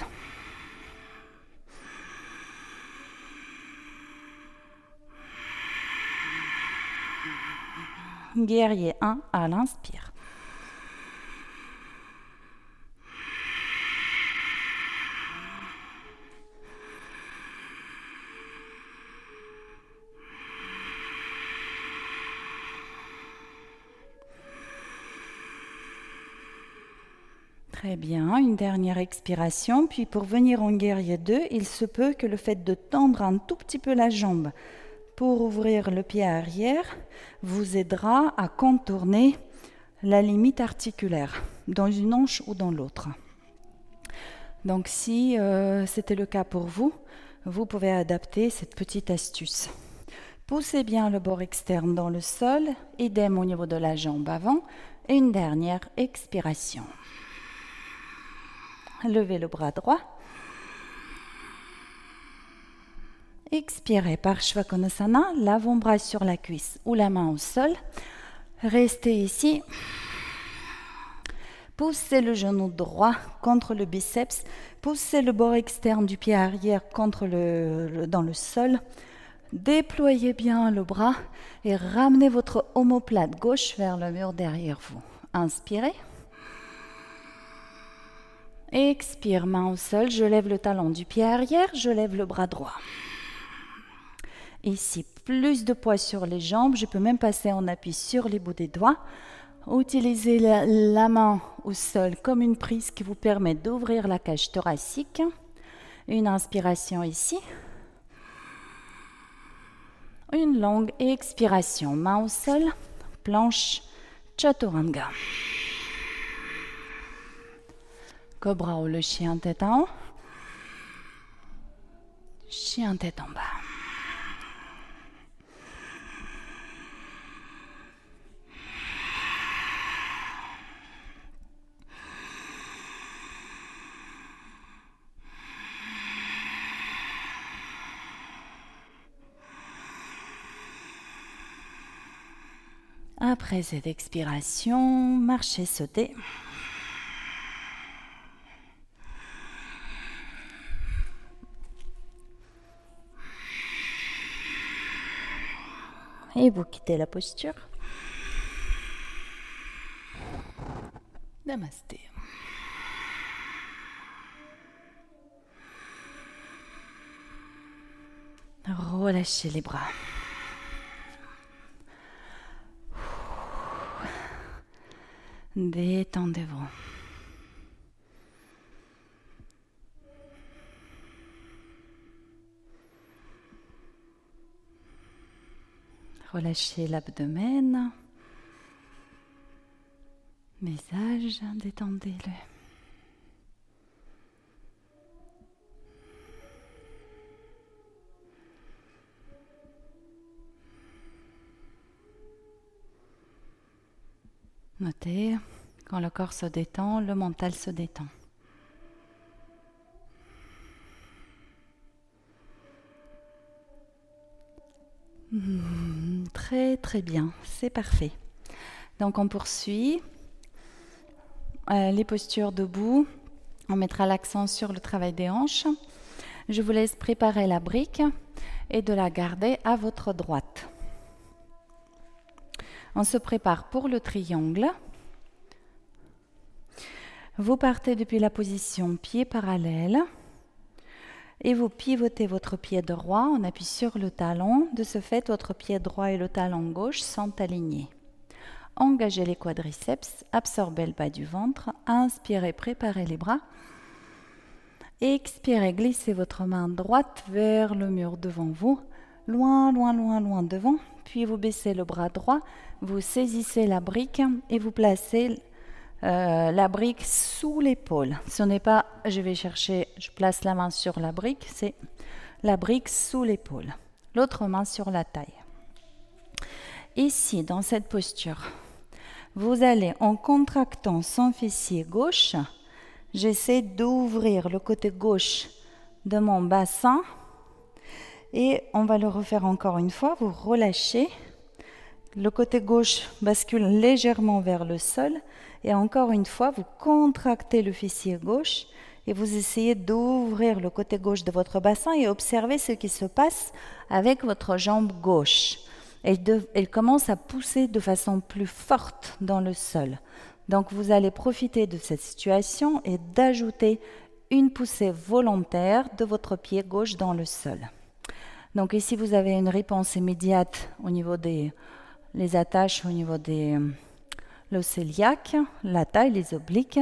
Speaker 1: Guerrier 1 à l'inspire. Très bien, une dernière expiration, puis pour venir en guerrier 2, il se peut que le fait de tendre un tout petit peu la jambe pour ouvrir le pied arrière vous aidera à contourner la limite articulaire dans une hanche ou dans l'autre. Donc si c'était le cas pour vous, vous pouvez adapter cette petite astuce. Poussez bien le bord externe dans le sol, idem au niveau de la jambe avant, et une dernière expiration. Levez le bras droit. Expirez par Shvakonasana, l'avant-bras sur la cuisse ou la main au sol. Restez ici. Poussez le genou droit contre le biceps. Poussez le bord externe du pied arrière contre dans le sol. Déployez bien le bras et ramenez votre omoplate gauche vers le mur derrière vous. Inspirez. Expire, main au sol, je lève le talon du pied arrière, je lève le bras droit. Ici, plus de poids sur les jambes, je peux même passer en appui sur les bouts des doigts. Utilisez la main au sol comme une prise qui vous permet d'ouvrir la cage thoracique. Une inspiration ici. Une longue expiration, main au sol, planche, Chaturanga. Cobra ou le chien tête en haut, chien tête en bas. Après cette expiration, marchez, sautez. Et vous quittez la posture. Namasté. Relâchez les bras. Détendez-vous. Relâchez l'abdomen. Visage, détendez-le. Notez, quand le corps se détend, le mental se détend. Très très bien, c'est parfait. Donc on poursuit. Les postures debout, on mettra l'accent sur le travail des hanches. Je vous laisse préparer la brique et de la garder à votre droite. On se prépare pour le triangle. Vous partez depuis la position pied parallèle et vous pivotez votre pied droit, on appuie sur le talon. De ce fait, votre pied droit et le talon gauche sont alignés. Engagez les quadriceps, absorbez le bas du ventre. Inspirez, préparez les bras. Expirez, glissez votre main droite vers le mur devant vous. Loin, loin, loin, loin devant. Puis vous baissez le bras droit. Vous saisissez la brique et vous placez la brique sous l'épaule. Ce n'est pas, je place la main sur la brique, c'est la brique sous l'épaule. L'autre main sur la taille. Ici, dans cette posture, vous allez, en contractant son fessier gauche, j'essaie d'ouvrir le côté gauche de mon bassin et on va le refaire encore une fois. Vous relâchez, le côté gauche bascule légèrement vers le sol et encore une fois, vous contractez le fessier gauche et vous essayez d'ouvrir le côté gauche de votre bassin et observez ce qui se passe avec votre jambe gauche. Elle commence à pousser de façon plus forte dans le sol. Donc vous allez profiter de cette situation et d'ajouter une poussée volontaire de votre pied gauche dans le sol. Donc ici vous avez une réponse immédiate au niveau des attaches, au niveau des l'os iliaque, la taille, les obliques.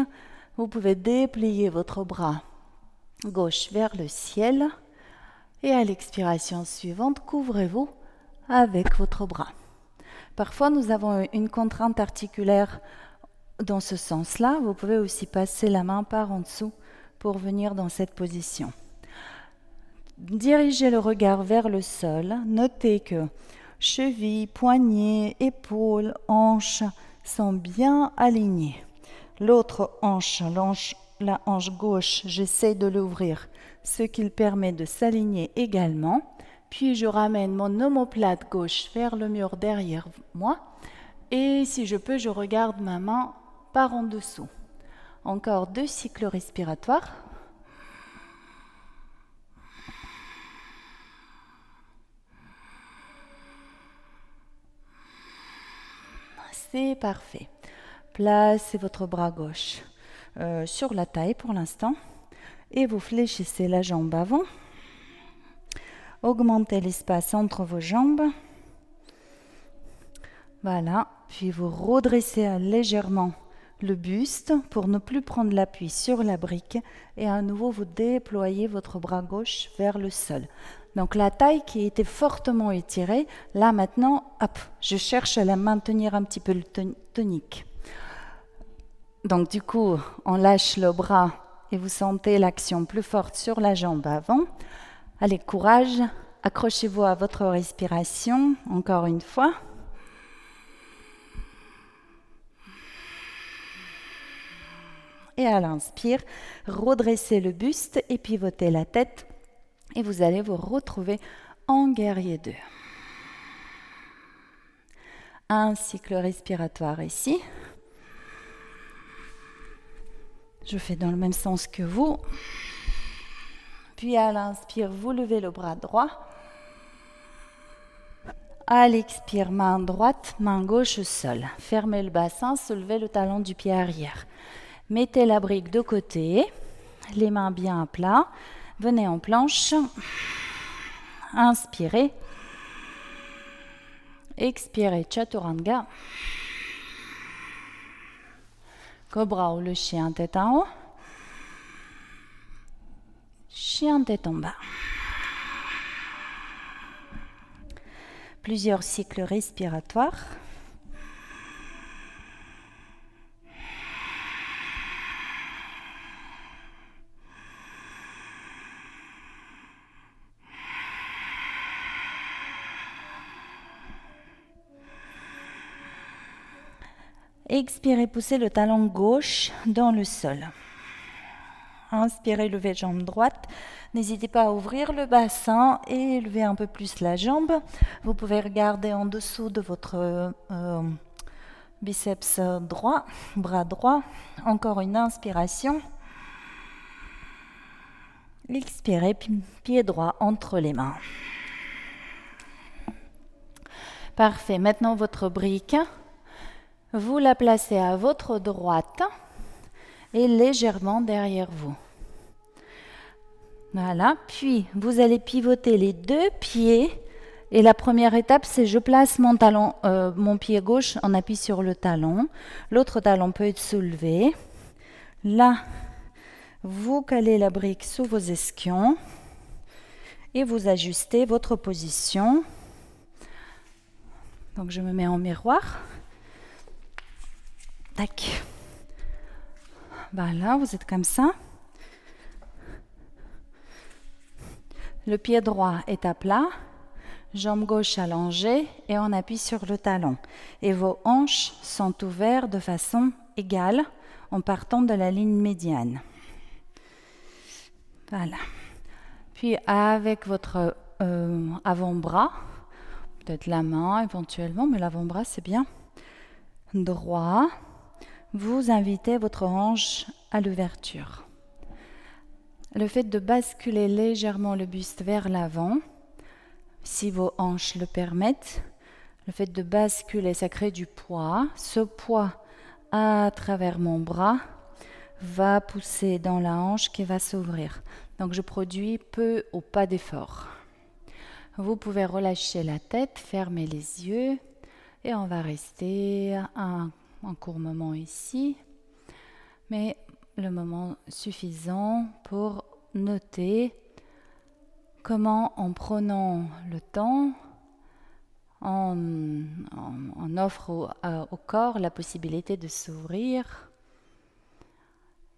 Speaker 1: Vous pouvez déplier votre bras gauche vers le ciel et à l'expiration suivante, couvrez-vous avec votre bras. Parfois, nous avons une contrainte articulaire dans ce sens-là. Vous pouvez aussi passer la main par en dessous pour venir dans cette position. Dirigez le regard vers le sol. Notez que chevilles, poignets, épaules, hanches sont bien alignées. L'autre hanche, la hanche gauche, j'essaie de l'ouvrir, ce qui permet de s'aligner également. Puis je ramène mon omoplate gauche vers le mur derrière moi. Et si je peux, je regarde ma main par en dessous. Encore 2 cycles respiratoires. C'est parfait. Placez votre bras gauche sur la taille pour l'instant. Et vous fléchissez la jambe avant. Augmentez l'espace entre vos jambes. Voilà. Puis vous redressez légèrement le buste pour ne plus prendre l'appui sur la brique. Et à nouveau, vous déployez votre bras gauche vers le sol. Donc la taille qui était fortement étirée, là maintenant, hop, je cherche à la maintenir un petit peu le tonique. Donc du coup, on lâche le bras et vous sentez l'action plus forte sur la jambe avant. Allez, courage, accrochez-vous à votre respiration, encore une fois. Et à l'inspire, redressez le buste et pivotez la tête. Et vous allez vous retrouver en guerrier 2. Un cycle respiratoire ici. Je fais dans le même sens que vous. Puis à l'inspire, vous levez le bras droit. À l'expire, main droite, main gauche au sol. Fermez le bassin, soulevez le talon du pied arrière. Mettez la brique de côté, les mains bien à plat. Venez en planche. Inspirez. Expirez, Chaturanga. Cobra ou le chien tête en haut. Chien tête en bas. Plusieurs cycles respiratoires. Expirez, poussez le talon gauche dans le sol. Inspirez, levez jambe droite. N'hésitez pas à ouvrir le bassin et lever un peu plus la jambe. Vous pouvez regarder en dessous de votre biceps droit, bras droit. Encore une inspiration. Expirez, pied droit entre les mains. Parfait. Maintenant, votre brique. Vous la placez à votre droite et légèrement derrière vous. Voilà, puis vous allez pivoter les 2 pieds Et la première étape, c'est je place mon talon, mon pied gauche, on appuie sur le talon. L'autre talon peut être soulevé. Là, vous calez la brique sous vos ischions et vous ajustez votre position. Donc je me mets en miroir. Tac. Voilà, vous êtes comme ça. Le pied droit est à plat. Jambe gauche allongée et on appuie sur le talon. Et vos hanches sont ouvertes de façon égale en partant de la ligne médiane. Voilà. Puis avec votre avant-bras, peut-être la main éventuellement, mais l'avant-bras c'est bien, droit, vous invitez votre hanche à l'ouverture. Le fait de basculer légèrement le buste vers l'avant, si vos hanches le permettent, le fait de basculer, ça crée du poids. Ce poids à travers mon bras va pousser dans la hanche qui va s'ouvrir. Donc je produis peu ou pas d'effort. Vous pouvez relâcher la tête, fermer les yeux et on va rester un court moment ici, mais le moment suffisant pour noter comment, en prenant le temps, on offre au corps la possibilité de s'ouvrir.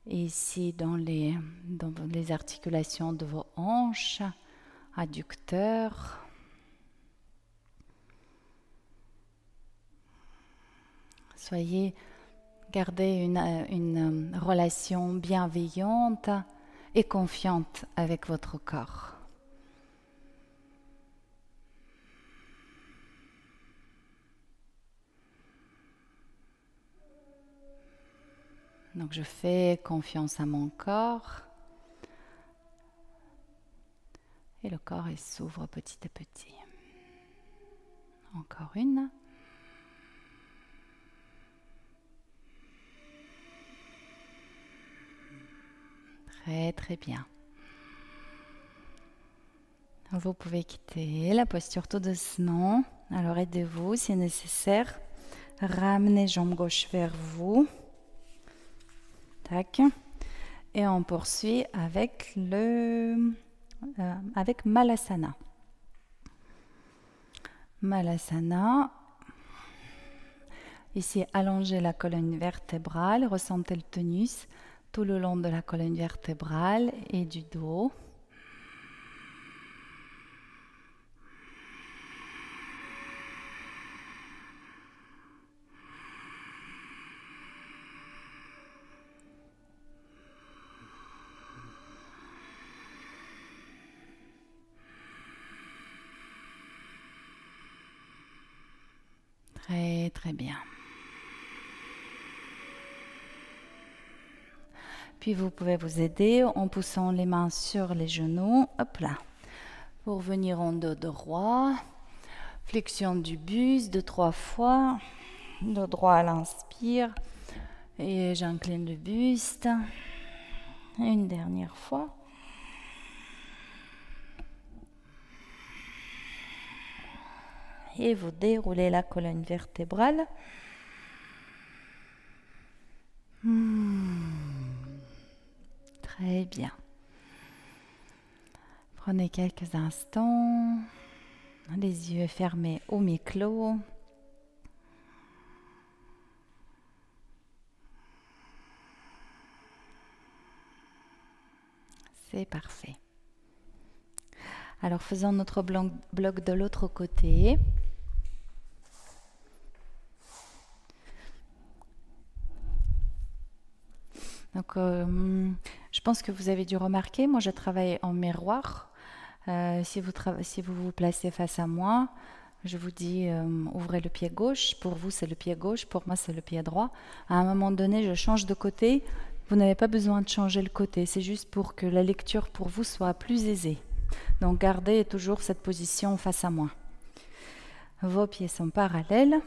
Speaker 1: Ici, dans les articulations de vos hanches, adducteurs. Gardez une relation bienveillante et confiante avec votre corps. Donc je fais confiance à mon corps et le corps s'ouvre petit à petit. Encore une. Très très bien. Vous pouvez quitter la posture tout doucement. Alors aidez-vous si nécessaire. Ramenez jambe gauche vers vous. Tac. Et on poursuit avec avec Malasana. Malasana. Ici, allongez la colonne vertébrale, ressentez le tonus tout le long de la colonne vertébrale et du dos. Très très bien. Puis vous pouvez vous aider en poussant les mains sur les genoux. Hop là. Pour venir en dos droit. Flexion du buste 2-3 fois. Dos droit à l'inspire. Et j'incline le buste. Une dernière fois. Et vous déroulez la colonne vertébrale. Très bien. Prenez quelques instants, les yeux fermés ou mi-clos. C'est parfait. Alors faisons notre bloc de l'autre côté. Donc, je pense que vous avez dû remarquer, moi je travaille en miroir. Si vous vous placez face à moi, je vous dis ouvrez le pied gauche. Pour vous, c'est le pied gauche. Pour moi, c'est le pied droit. À un moment donné, je change de côté. Vous n'avez pas besoin de changer le côté. C'est juste pour que la lecture pour vous soit plus aisée. Donc, gardez toujours cette position face à moi. Vos pieds sont parallèles.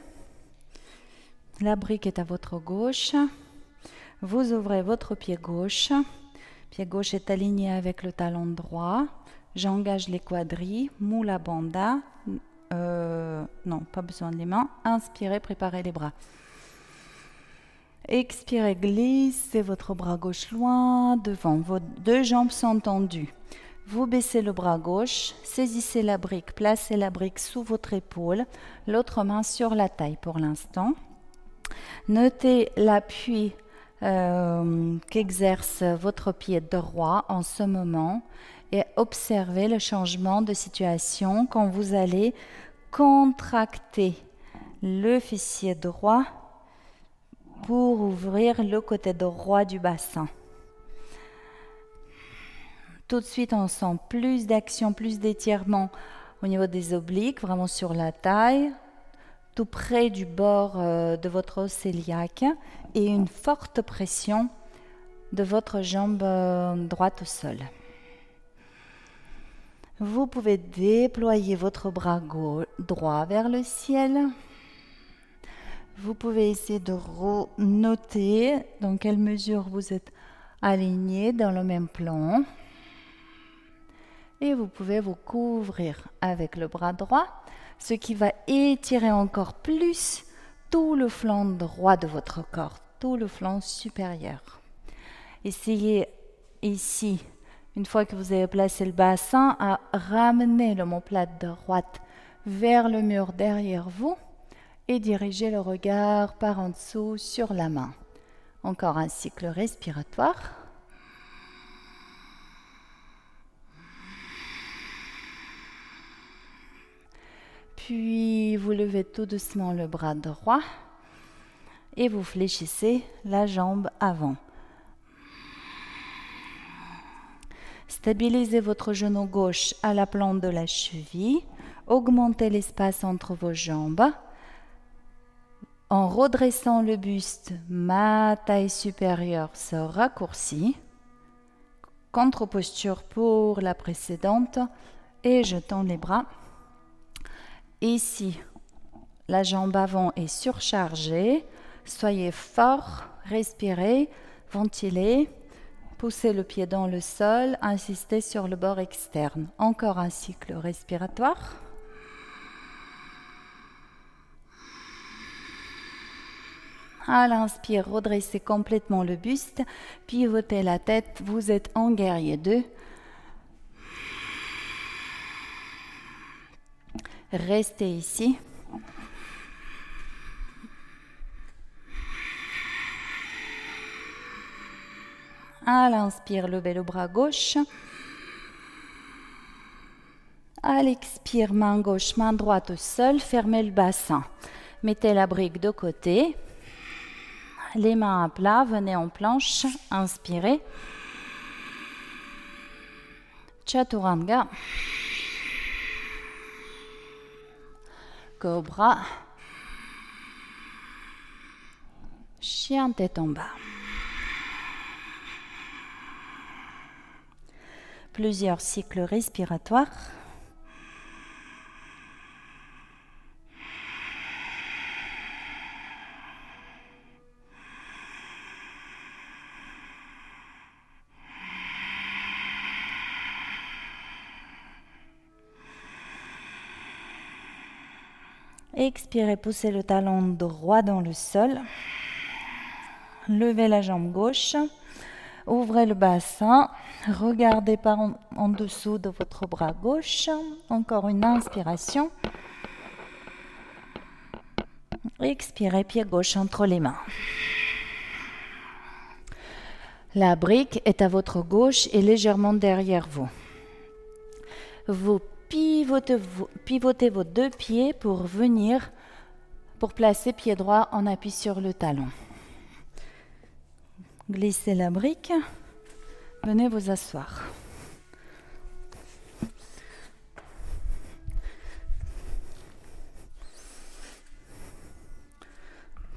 Speaker 1: La brique est à votre gauche. Vous ouvrez votre pied gauche. Pied gauche est aligné avec le talon droit. J'engage les quadris, Mula Bandha. non, pas besoin des mains. Inspirez, préparez les bras. Expirez, glissez votre bras gauche loin devant. Vos deux jambes sont tendues. Vous baissez le bras gauche, saisissez la brique, placez la brique sous votre épaule, l'autre main sur la taille pour l'instant. Notez l'appui qu'exerce votre pied droit en ce moment et observez le changement de situation quand vous allez contracter le fessier droit pour ouvrir le côté droit du bassin. Tout de suite, on sent plus d'action, plus d'étirement au niveau des obliques, vraiment sur la taille, tout près du bord de votre os cœliaque et une forte pression de votre jambe droite au sol. Vous pouvez déployer votre bras droit vers le ciel. Vous pouvez essayer de noter dans quelle mesure vous êtes aligné dans le même plan. Et vous pouvez vous couvrir avec le bras droit, ce qui va étirer encore plus tout le flanc droit de votre corps, tout le flanc supérieur. Essayez ici, une fois que vous avez placé le bassin, à ramener l'omoplate droite vers le mur derrière vous et diriger le regard par en dessous sur la main. Encore un cycle respiratoire. Puis vous levez tout doucement le bras droit et vous fléchissez la jambe avant. Stabilisez votre genou gauche à la plante de la cheville. Augmentez l'espace entre vos jambes. En redressant le buste, ma taille supérieure se raccourcit. Contre-posture pour la précédente et je tends les bras. Ici, la jambe avant est surchargée. Soyez fort, respirez, ventilez, poussez le pied dans le sol, insistez sur le bord externe. Encore un cycle respiratoire. À l'inspire, redressez complètement le buste, pivotez la tête, vous êtes en guerrier 2. Restez ici. À l'inspire, levez le bras gauche. À l'expire, main gauche, main droite au sol, fermez le bassin. Mettez la brique de côté. Les mains à plat, venez en planche, inspirez. Chaturanga. Cobra. Chien tête en bas. Plusieurs cycles respiratoires. Expirez, poussez le talon droit dans le sol. Levez la jambe gauche. Ouvrez le bassin. Regardez par en dessous de votre bras gauche. Encore une inspiration. Expirez, pied gauche entre les mains. La brique est à votre gauche et légèrement derrière vous. Vous pivotez vos deux pieds pour placer pied droit en appui sur le talon. Glissez la brique, venez vous asseoir.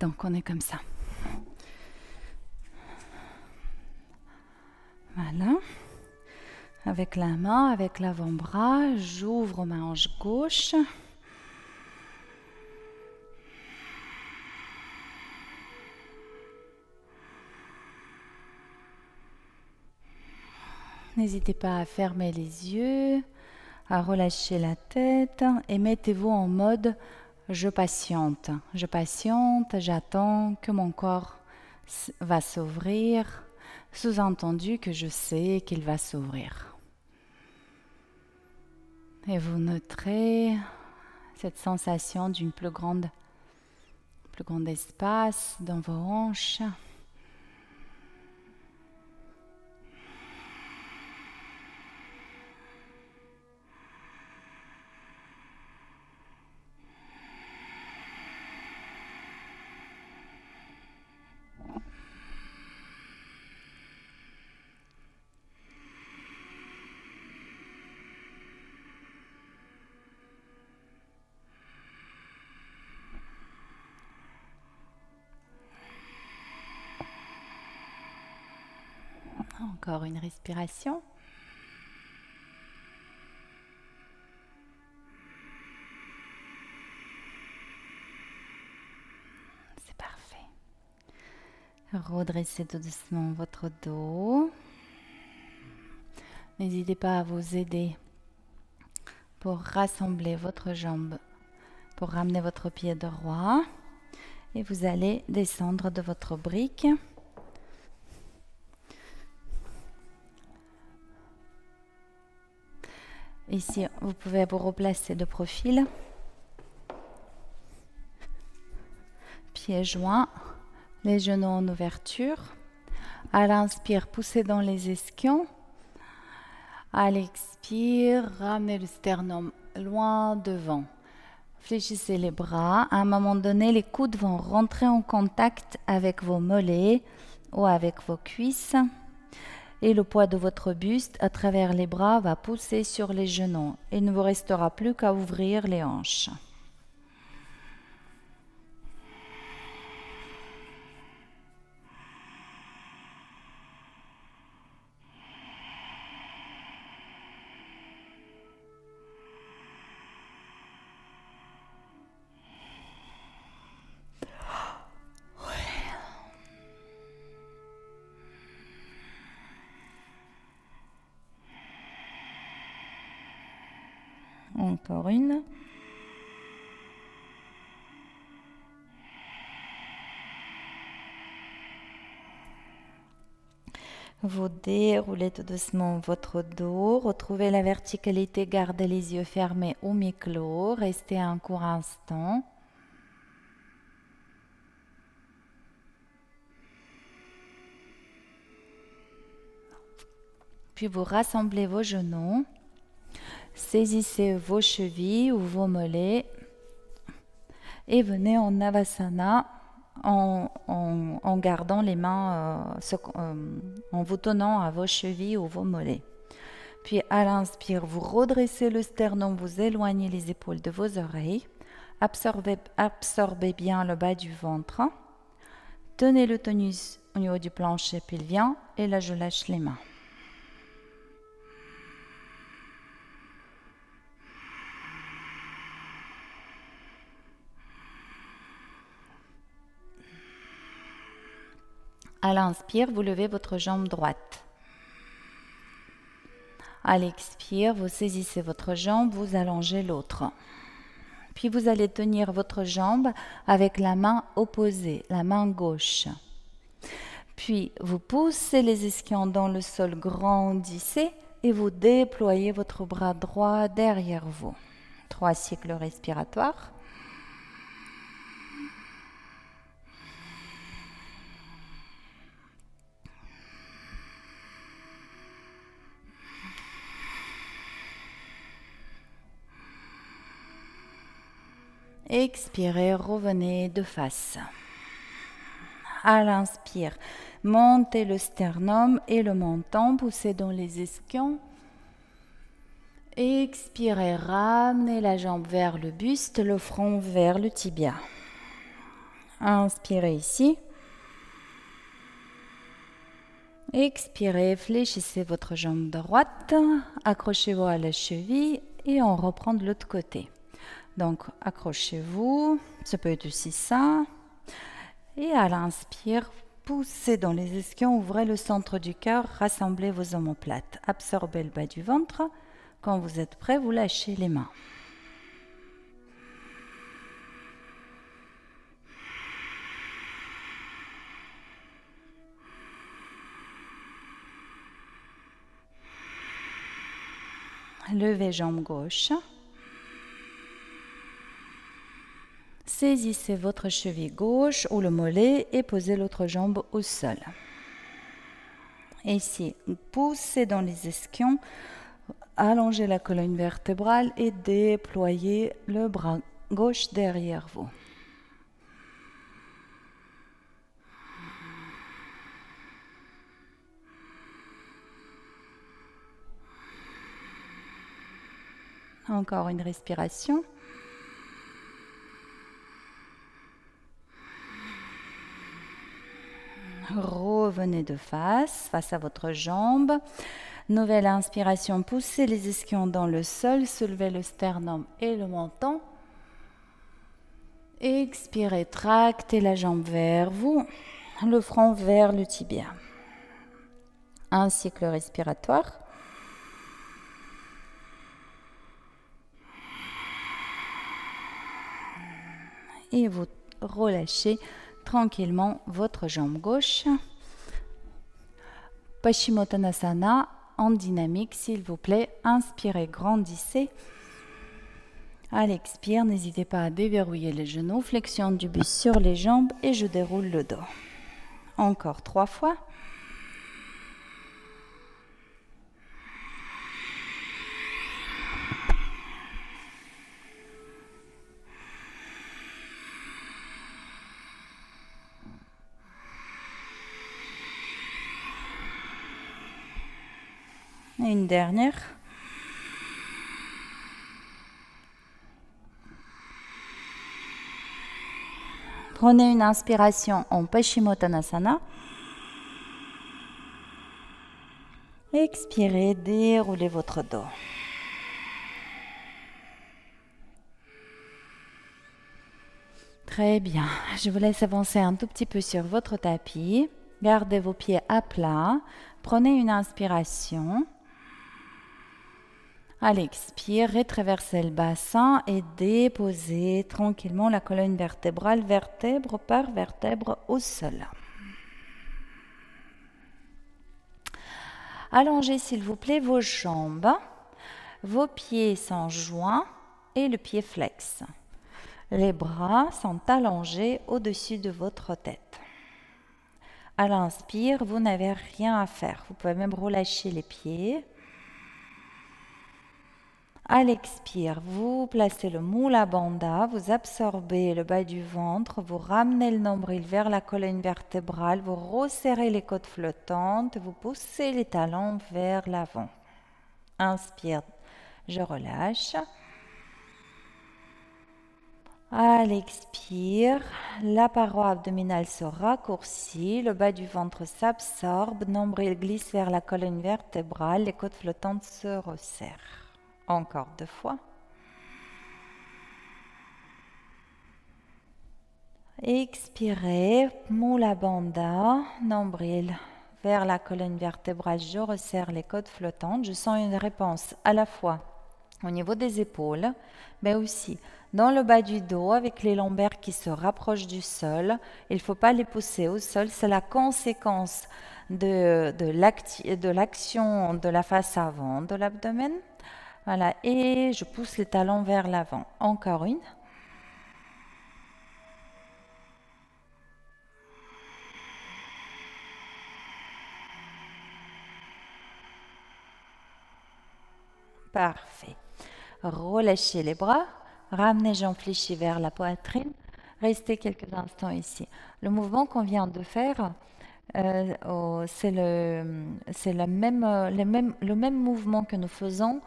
Speaker 1: Donc on est comme ça. Voilà. Avec la main, avec l'avant-bras, j'ouvre ma hanche gauche. N'hésitez pas à fermer les yeux, à relâcher la tête et mettez-vous en mode je patiente, j'attends que mon corps va s'ouvrir, sous-entendu que je sais qu'il va s'ouvrir. Et vous noterez cette sensation d'une plus grande espace dans vos hanches. Encore une respiration. C'est parfait. Redressez tout doucement votre dos. N'hésitez pas à vous aider pour rassembler votre jambe, pour ramener votre pied droit. Et vous allez descendre de votre brique. Ici, vous pouvez vous replacer de profil. Pieds joints, les genoux en ouverture. À l'inspire, poussez dans les ischions. À l'expire, ramenez le sternum loin devant. Fléchissez les bras. À un moment donné, les coudes vont rentrer en contact avec vos mollets ou avec vos cuisses. Et le poids de votre buste à travers les bras va pousser sur les genoux. Il ne vous restera plus qu'à ouvrir les hanches. Encore une. Vous déroulez tout doucement votre dos, retrouvez la verticalité, gardez les yeux fermés ou mi-clos, restez un court instant. Puis vous rassemblez vos genoux, saisissez vos chevilles ou vos mollets et venez en Navasana en gardant les mains, en vous tenant à vos chevilles ou vos mollets. Puis à l'inspire, vous redressez le sternum, vous éloignez les épaules de vos oreilles, absorbez bien le bas du ventre, tenez le tonus au niveau du plancher pelvien et là je lâche les mains. À l'inspire, vous levez votre jambe droite. À l'expire, vous saisissez votre jambe, vous allongez l'autre. Puis vous allez tenir votre jambe avec la main opposée, la main gauche. Puis vous poussez les ischions dans le sol, grandissez et vous déployez votre bras droit derrière vous. 3 cycles respiratoires. Expirez, revenez de face. À l'inspire, montez le sternum et le menton, poussez dans les ischions. Expirez, ramenez la jambe vers le buste, le front vers le tibia. Inspirez ici. Expirez, fléchissez votre jambe droite, accrochez-vous à la cheville et on reprend de l'autre côté. Donc, accrochez-vous, ça peut être aussi ça. Et à l'inspire, poussez dans les ischions, ouvrez le centre du cœur, rassemblez vos omoplates. Absorbez le bas du ventre, Quand vous êtes prêt, vous lâchez les mains. Levez jambe gauche. Saisissez votre cheville gauche ou le mollet et posez l'autre jambe au sol. Ici, poussez dans les ischions, allongez la colonne vertébrale et déployez le bras gauche derrière vous. Encore une respiration. Revenez de face à votre jambe. Nouvelle inspiration, poussez les ischions dans le sol, soulevez le sternum et le menton. Expirez, tractez la jambe vers vous, le front vers le tibia. Un cycle respiratoire. Et vous relâchez tranquillement votre jambe gauche. Paschimottanasana en dynamique, s'il vous plaît. Inspirez, grandissez. À l'expire, n'hésitez pas à déverrouiller les genoux. Flexion du buste sur les jambes et je déroule le dos. Encore 3 fois. Et une dernière. Prenez une inspiration en Paschimottanasana. Expirez, déroulez votre dos. Très bien. Je vous laisse avancer un tout petit peu sur votre tapis. Gardez vos pieds à plat. Prenez une inspiration. À l'expire, rétraversez le bassin et déposez tranquillement la colonne vertébrale, vertèbre par vertèbre au sol. Allongez s'il vous plaît vos jambes. Vos pieds sont joints et le pied flex. Les bras sont allongés au-dessus de votre tête. À l'inspire, vous n'avez rien à faire. Vous pouvez même relâcher les pieds. À l'expire, vous placez le Mula Bandha, vous absorbez le bas du ventre, vous ramenez le nombril vers la colonne vertébrale, vous resserrez les côtes flottantes, vous poussez les talons vers l'avant. Inspire, je relâche. À l'expire, la paroi abdominale se raccourcit, le bas du ventre s'absorbe, nombril glisse vers la colonne vertébrale, les côtes flottantes se resserrent. Encore 2 fois. Expirez, Mula Bandha, nombril vers la colonne vertébrale, je resserre les côtes flottantes. Je sens une réponse à la fois au niveau des épaules, mais aussi dans le bas du dos avec les lombaires qui se rapprochent du sol. Il ne faut pas les pousser au sol, c'est la conséquence de l'action de la face avant de l'abdomen. Voilà, et je pousse les talons vers l'avant. Encore une. Parfait. Relâchez les bras, ramenez jambes fléchies vers la poitrine. Restez quelques instants ici. Le mouvement qu'on vient de faire, c'est le même mouvement que nous faisons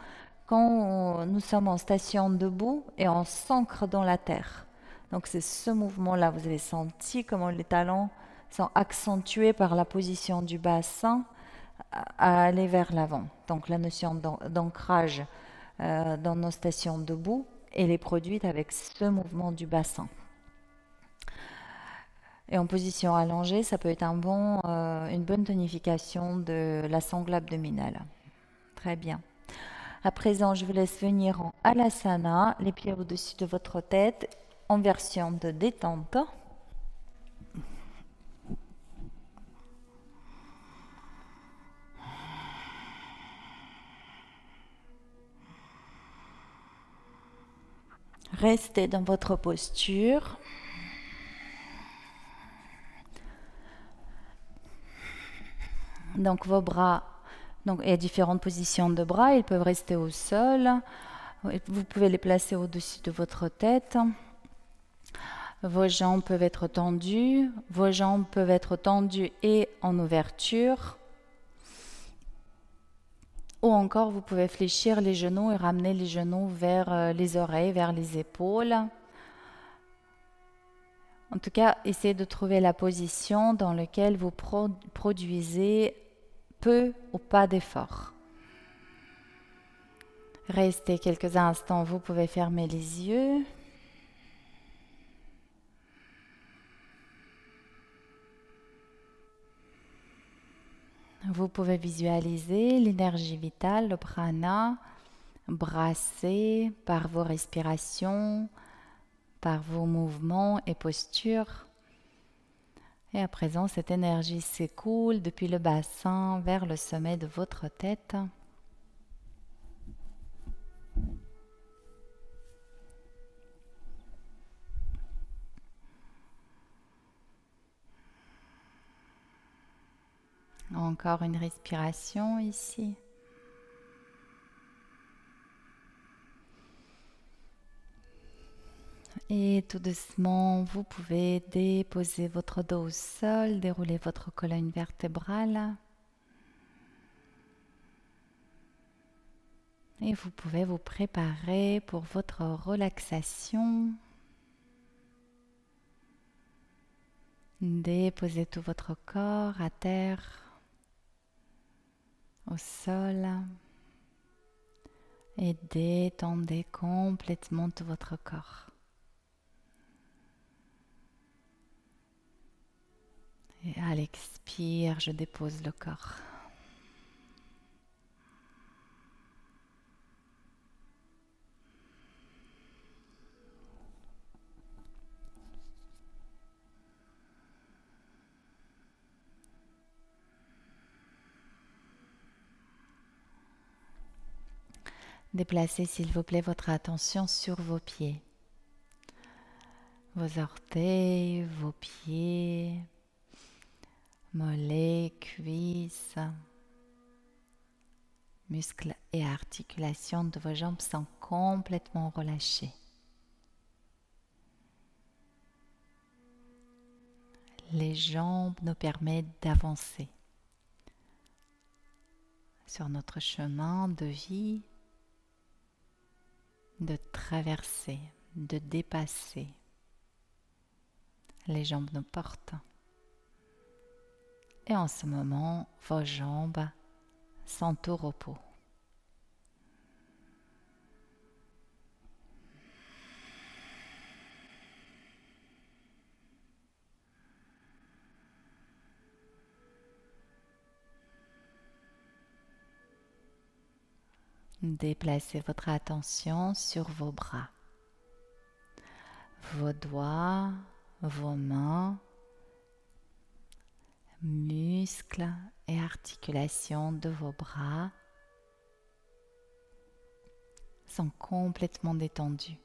Speaker 1: quand nous sommes en station debout et on s'ancre dans la terre. Donc c'est ce mouvement-là. Vous avez senti comment les talons sont accentués par la position du bassin à aller vers l'avant. Donc la notion d'ancrage dans nos stations debout, elle est produite avec ce mouvement du bassin. Et en position allongée, ça peut être une bonne tonification de la sangle abdominale. Très bien. À présent, je vous laisse venir en Alasana, les pieds au-dessus de votre tête, en version de détente. Restez dans votre posture. Donc vos bras, il y a différentes positions de bras, ils peuvent rester au sol. Vous pouvez les placer au-dessus de votre tête. Vos jambes peuvent être tendues. Vos jambes peuvent être tendues et en ouverture. Ou encore, vous pouvez fléchir les genoux et ramener les genoux vers les oreilles, vers les épaules. En tout cas, essayez de trouver la position dans laquelle vous produisez peu ou pas d'effort. Restez quelques instants, vous pouvez fermer les yeux. Vous pouvez visualiser l'énergie vitale, le prana, brassé par vos respirations, par vos mouvements et postures. Et à présent, cette énergie s'écoule depuis le bassin vers le sommet de votre tête. Encore une respiration ici. Et tout doucement, vous pouvez déposer votre dos au sol, dérouler votre colonne vertébrale. Et vous pouvez vous préparer pour votre relaxation. Déposez tout votre corps à terre, au sol. Et détendez complètement tout votre corps. Et à l'expire, je dépose le corps. Déplacez s'il vous plaît votre attention sur vos pieds. Vos orteils, vos pieds, mollets, cuisses, muscles et articulations de vos jambes sont complètement relâchés. Les jambes nous permettent d'avancer sur notre chemin de vie, de traverser, de dépasser. Les jambes nous portent. Et en ce moment, vos jambes sont au repos. Déplacez votre attention sur vos bras, vos doigts, vos mains, muscles et articulations de vos bras sont complètement détendus.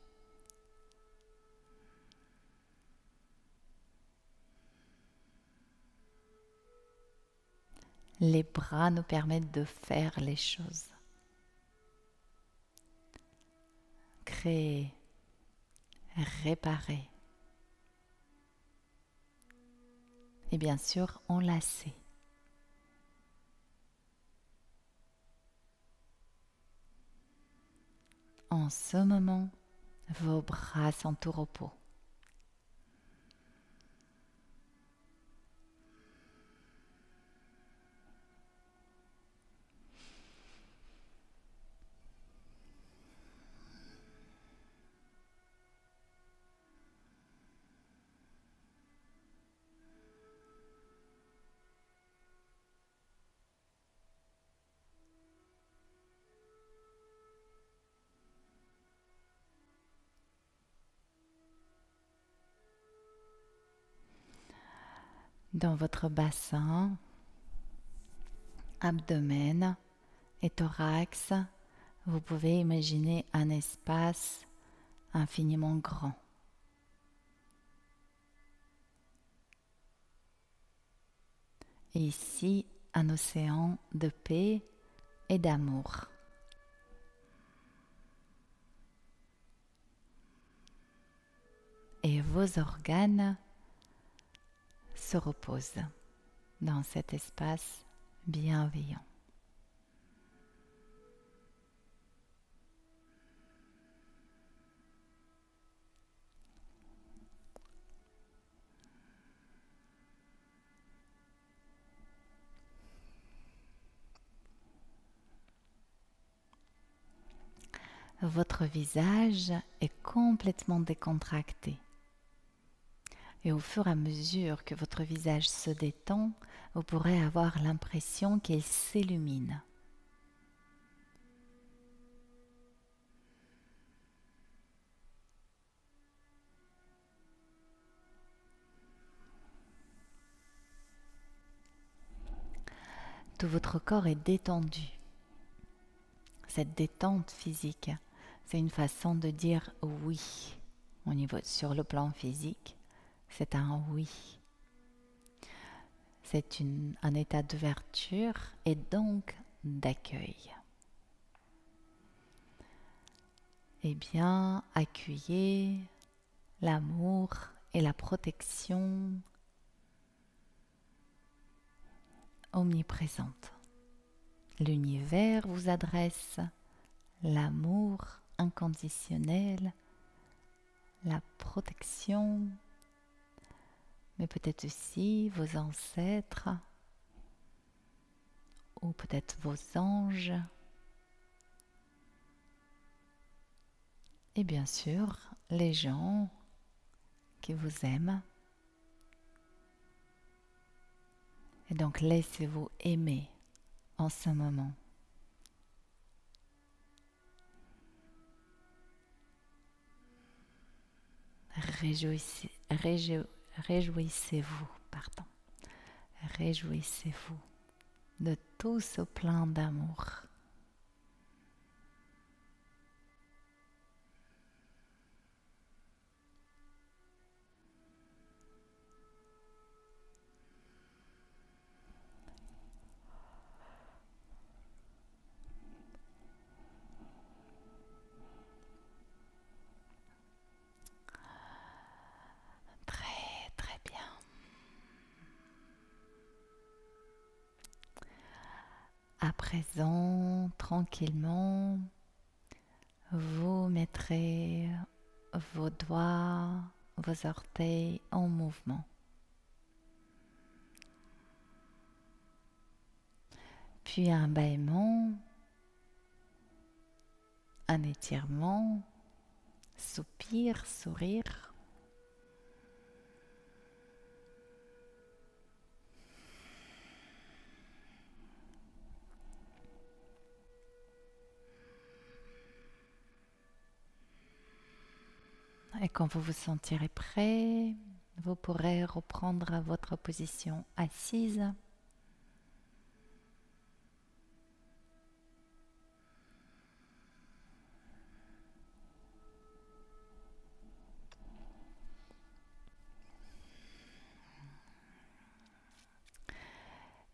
Speaker 1: Les bras nous permettent de faire les choses. Créer, réparer. Et bien sûr, enlacer. En ce moment, vos bras sont au repos. Dans votre bassin, abdomen et thorax, vous pouvez imaginer un espace infiniment grand. Et ici, un océan de paix et d'amour. Et vos organes se reposent dans cet espace bienveillant. Votre visage est complètement décontracté. Et au fur et à mesure que votre visage se détend, vous pourrez avoir l'impression qu'il s'illumine. Tout votre corps est détendu. Cette détente physique, c'est une façon de dire oui. Sur le plan physique, c'est un oui. C'est un état d'ouverture et donc d'accueil. Eh bien, accueillez l'amour et la protection omniprésente. L'univers vous adresse l'amour inconditionnel, la protection, mais peut-être aussi vos ancêtres ou peut-être vos anges. Et bien sûr, les gens qui vous aiment. Et donc laissez-vous aimer en ce moment. Réjouissez-vous, Réjouissez-vous de tout ce plein d'amour. Très, très bien. À présent, tranquillement, vous mettrez vos doigts, vos orteils en mouvement. Puis un bâillement, un étirement, soupir, sourire. Et quand vous vous sentirez prêt, vous pourrez reprendre votre position assise.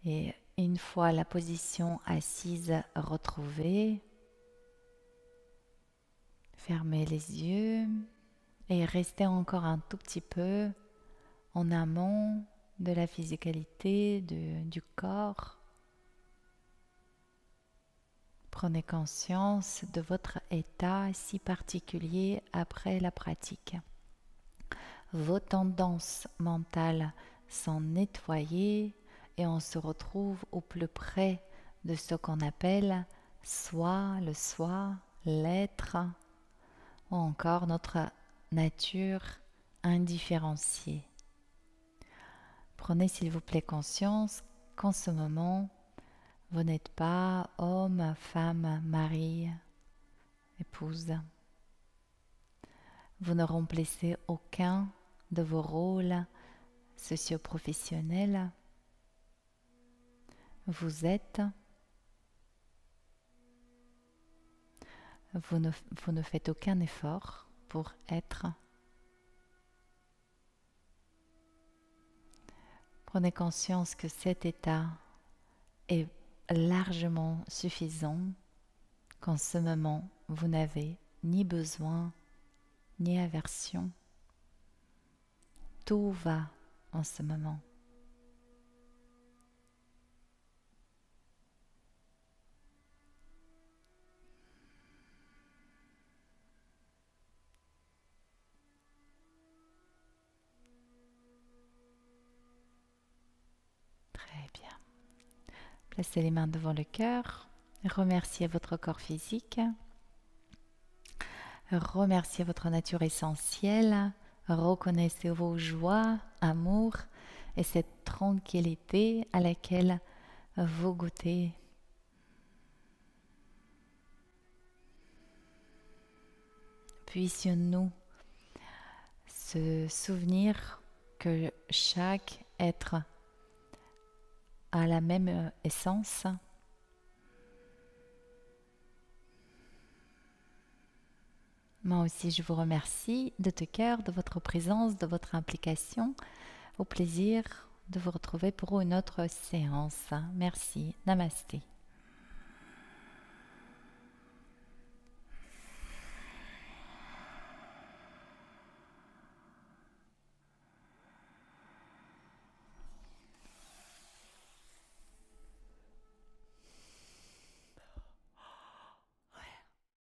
Speaker 1: Et une fois la position assise retrouvée, fermez les yeux et restez encore un tout petit peu en amont de la physicalité du corps. Prenez conscience de votre état si particulier après la pratique. Vos tendances mentales sont nettoyées et on se retrouve au plus près de ce qu'on appelle le soi, l'être, ou encore notre nature indifférenciée. Prenez s'il vous plaît conscience qu'en ce moment, vous n'êtes pas homme, femme, mari, épouse. Vous ne remplissez aucun de vos rôles socio-professionnel vous êtes. Vous ne faites aucun effort pour être. Prenez conscience que cet état est largement suffisant, qu'en ce moment, vous n'avez ni besoin, ni aversion. Tout va en ce moment. Très bien. Placez les mains devant le cœur. Remerciez votre corps physique. Remerciez votre nature essentielle. Reconnaissez vos joies, amour et cette tranquillité à laquelle vous goûtez. Puissions-nous se souvenir que chaque être a la même essence. Moi aussi, je vous remercie de tout cœur de votre présence, de votre implication. Au plaisir de vous retrouver pour une autre séance. Merci. Namasté.